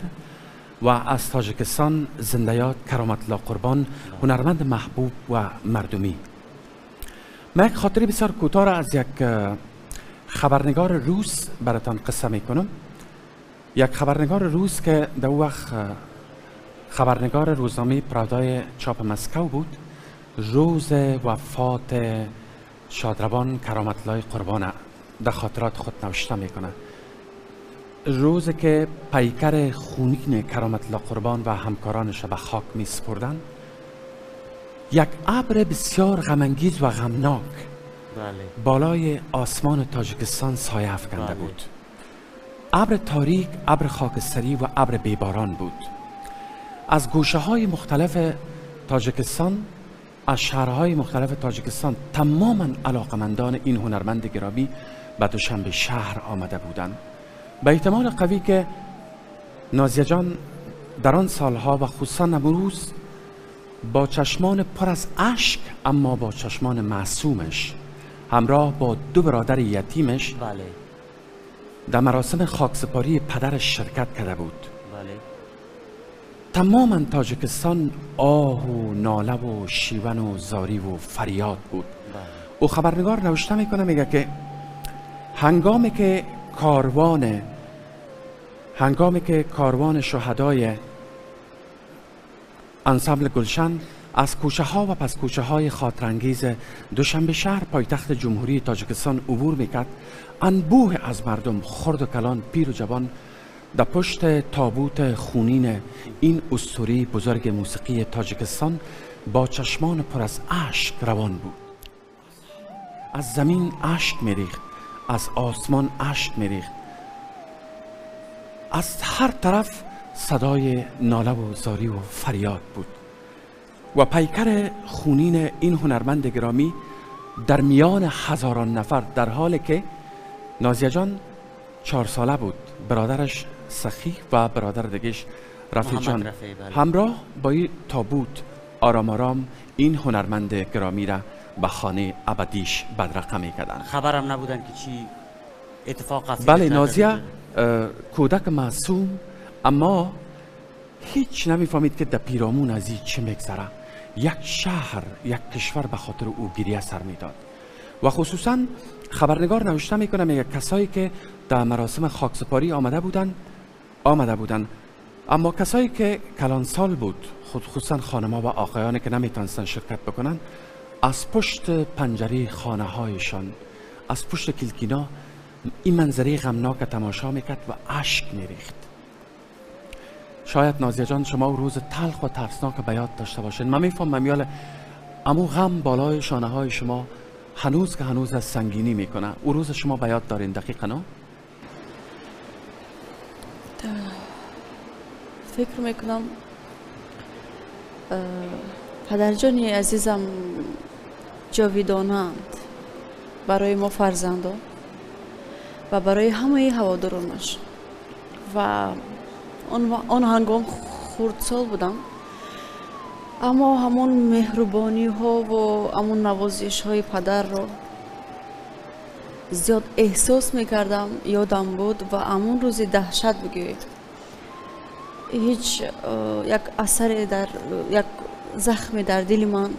و از تاجیکستان زنده‌یاد کرامت الله قربان، هنرمند محبوب و مردمی. من یک خاطره بسیار کوتاه از یک خبرنگار روس براتان قصه میکنم. یک خبرنگار روس که در وقت خبرنگار روزنامه پرادای چاپ مسکو بود، روز وفات شادروان کرامت الله قربان در خاطرات خود نوشته میکنه. روزی که پیکر خونین کرامت الله قربان و همکارانش به خاک می سپردن، یک ابر بسیار غم‌انگیز و غمناک بالای آسمان تاجیکستان سایه افکنده بود. ابر تاریک، ابر خاکستری و ابر بیباران بود. از گوشه های مختلف تاجیکستان، از شهرهای مختلف تاجیکستان، تماما علاقمندان این هنرمند گرامی به دوشنبه شهر آمده بودند. به احتمال قوی که نازیه جان در آن سالها و خصوصا امروز با چشمان پر از اشک، اما با چشمان معصومش، همراه با 2 برادر یتیمش در مراسم خاکسپاری پدرش شرکت کرده بود. تماما تاجیکستان آه و ناله و شیون و زاری و فریاد بود. او خبرنگار نوشته میکنه، میگه که هنگامی که کاروان شهدای انسامبل گلشن از کوچه ها و پس کوچه های خاطرانگیز دوشنبه شهر پایتخت جمهوری تاجیکستان عبور میکرد، انبوه از مردم، خرد و کلان، پیر و جوان، در پشت تابوت خونین این اسطوره بزرگ موسیقی تاجیکستان با چشمان پر از اشک روان بود. از زمین اشک میریخت، از آسمان اشک میریخت، از هر طرف صدای ناله و زاری و فریاد بود. و پیکر خونین این هنرمند گرامی در میان هزاران نفر، در حالی که نازیه جان 4 ساله بود، برادرش سخی و برادر دیگه‌اش رفیع جان همراه با این تابوت آرام آرام این هنرمند گرامی را به خانه ابدیش بدرقه میکردن. خبرم نبودن که چی اتفاق افتاد. بله، نازیه کودک معصوم، اما هیچ نمیفهمید که در پیرامون از این چه میگذره. یک شهر، یک کشور به خاطر او گریه سر میداد. و خصوصا خبرنگار نوشته میکنه، میگه کسایی که در مراسم خاکسپاری آمده بودن، اما کسایی که کلانسال بود، خصوصا خانم‌ها و آقایانی که نمیتونستن شرکت بکنن، از پشت پنجره خانه هایشان، از پشت کلکینا این منظره غمناک تماشا میکرد و اشک میریخت. شاید نازیه جان شما روز تلخ و ترسناک به یاد داشته باشین. من میفهمم میال امو غم بالای شانه های شما هنوز که هنوز از سنگینی میکنه. او روز شما به یاد دارین دقیقا نه؟ فکر میکنم پدرجانی عزیزم جاویدانند برای ما فرزندان و برای همه هوادارانش. و آن هنگام خردسال بودم اما همون مهربانی ها و همون نوازش های پدر رو زیاد احساس میکردم، یادم بود و همون روز دهشت بگویم هیچ یک اثر در یک زخم در دل من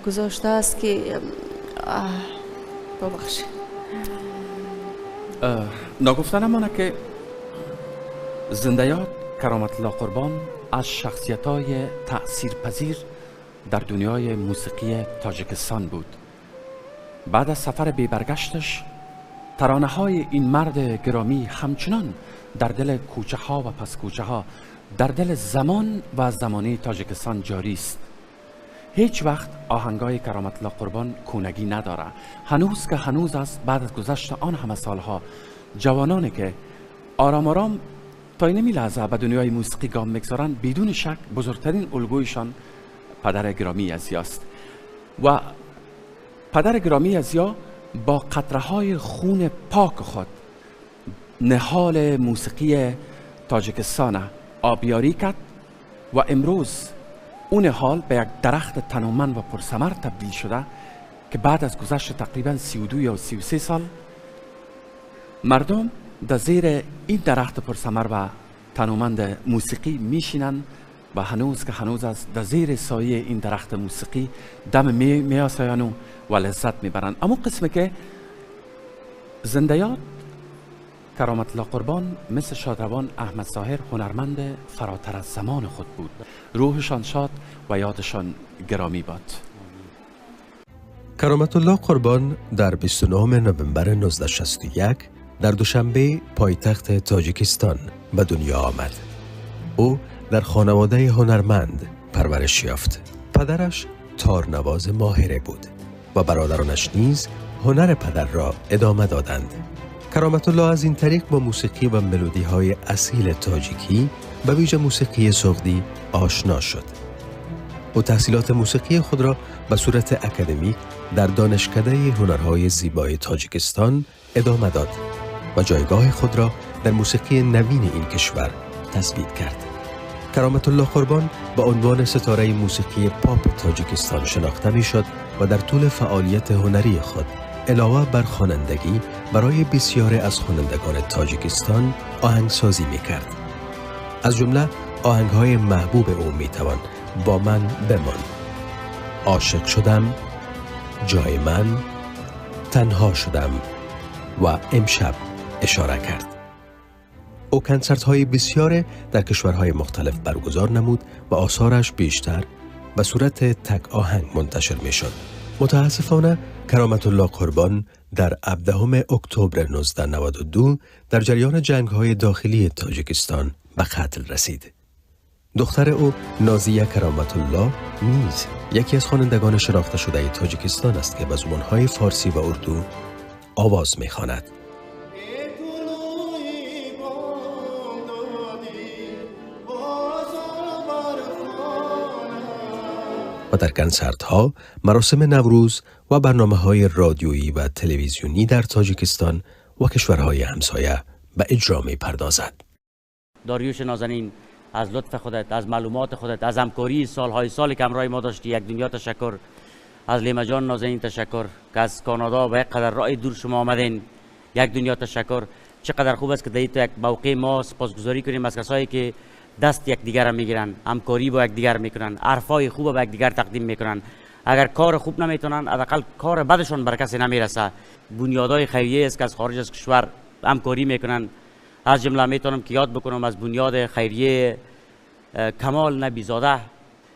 گذاشته است که ببخشید. ناگفتن مانه که زندیات کرامت الله قربان از شخصیت‌های تأثیرپذیر در دنیای موسیقی تاجیکستان بود. بعد از سفر بی برگشتش ترانه‌های این مرد گرامی همچنان در دل کوچه ها و پس کوچه ها، در دل زمان و زمانه تاجیکستان جاری است. هیچ وقت آهنگای کرامت الله قربان کونگی نداره. هنوز که هنوز است، بعد از گذشت آن همه سالها، جوانانی که آرام آرام تا این لحظه به دنیای موسیقی گام میگذارن، بدون شک بزرگترین الگویشان پدر گرامی ازیا است. و پدر گرامی ازیا با قطره های خون پاک خود نهال موسیقی تاجیکستان آبیاری کرد و امروز اون حال به یک درخت تنومند و پرثمر تبدیل شده که بعد از گذشت تقریبا 32 یا 33 سال مردم در زیر این درخت پرثمر و تنومند موسیقی میشینن و هنوز که هنوز از در زیر سایه این درخت موسیقی دم میآسایند و لذت میبرند. اما قسمی که زندیات کرامت الله قربان مثل شادروان احمد ظاهر هنرمند فراتر از زمان خود بود. روحشان شاد و یادشان گرامی باد. کرامت الله قربان در 29 نوامبر 1961 در دوشنبه پایتخت تاجیکستان به دنیا آمد. او در خانواده هنرمند پرورش یافت. پدرش تارنواز ماهره بود و برادرانش نیز هنر پدر را ادامه دادند. کرامت الله از این طریق با موسیقی و ملودی های اصیل تاجیکی به ویژه موسیقی سغدی آشنا شد. او تحصیلات موسیقی خود را به صورت اکادمیک در دانشکده هنرهای زیبای تاجیکستان ادامه داد و جایگاه خود را در موسیقی نوین این کشور تثبیت کرد. کرامت الله قربان به عنوان ستاره موسیقی پاپ تاجیکستان شناخته می شد و در طول فعالیت هنری خود علاوه بر خوانندگی برای بسیاری از خوانندگان تاجیکستان آهنگسازی می کرد. از جمله آهنگهای محبوب او می توان با من بمان، عاشق شدم، جای من، تنها شدم و امشب اشاره کرد. او کنسرت‌های بسیار در کشورهای مختلف برگزار نمود و آثارش بیشتر به صورت تک آهنگ منتشر می شد. متاسفانه کرامت الله قربان در 17 اکتبر 1992 در جریان جنگ‌های داخلی تاجیکستان به قتل رسید. دختر او نازیه کرامت الله نیز یکی از خوانندگان شناخته شده تاجیکستان است که به زبان‌های فارسی و اردو آواز می‌خواند. و در کنسرت‌ها، مراسم نوروز و برنامه‌های رادیویی و تلویزیونی در تاجیکستان و کشورهای همسایه به اجرا می‌پردازد. داریوش نازنین، از لطف خودت، از معلومات خودت، از همکاری سالهای سالی که همراه ما داشتی، یک دنیا تشکر. از لیما جان نازنین تشکر که از کانادا و یک قدر راه دور شما آمدین. یک دنیا تشکر. چقدر خوب است که در یک موقع ما سپاسگزاری کنیم از کسایی که دست یک دیگر را میگیرن، همکاری با یک دیگر میکنن، حرفای خوب با یک دیگر تقدیم میکنن. اگر کار خوب نمیتونن، حداقل کار بدشون بر کسی نمیرسه. بنیادهای خیریه است که از خارج از کشور همکاری میکنن. از جمله میتونم که یاد بکنم از بنیاد خیریه کمال نبیزاده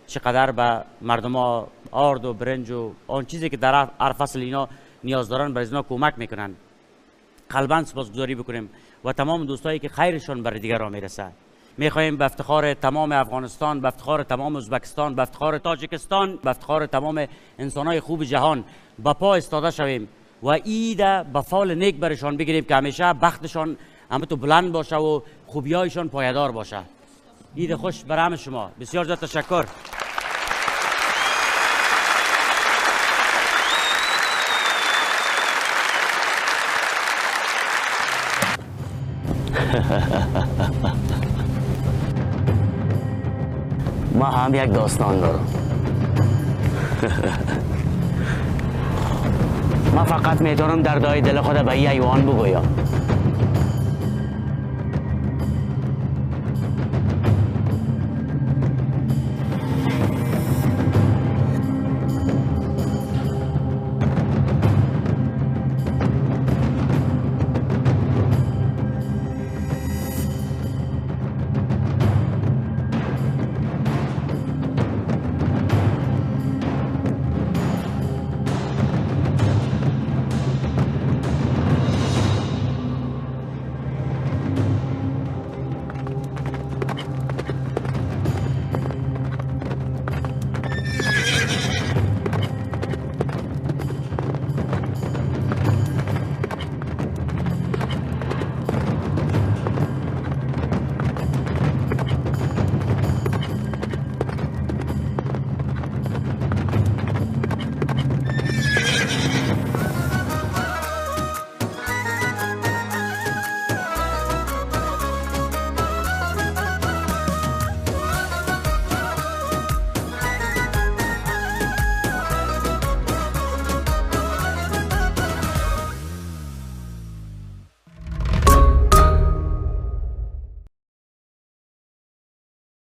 چقدر به مردم ها آرد و برنج و آن چیزی که در هر فصل اینا نیاز دارن برای اینا کمک میکنن. قلباً سپاسگزاری بکنیم و تمام دوستایی که خیرشون بر دیگران میرسه. میخواهیم به افتخار تمام افغانستان، به افتخار تمام ازبکستان، به افتخار تاجیکستان، به افتخار تمام انسانای خوب جهان با پا استاده شویم و ایده به فال نیک برشان بگیریم که همیشه بختشان همه بلند باشه و خوبیایشان پایدار باشه. عید خوش بر همه شما. بسیار زیاد تشکر. ما هم یک داستان دارم. ما فقط میتونم دردهای دل خود به این ایوان بگویم.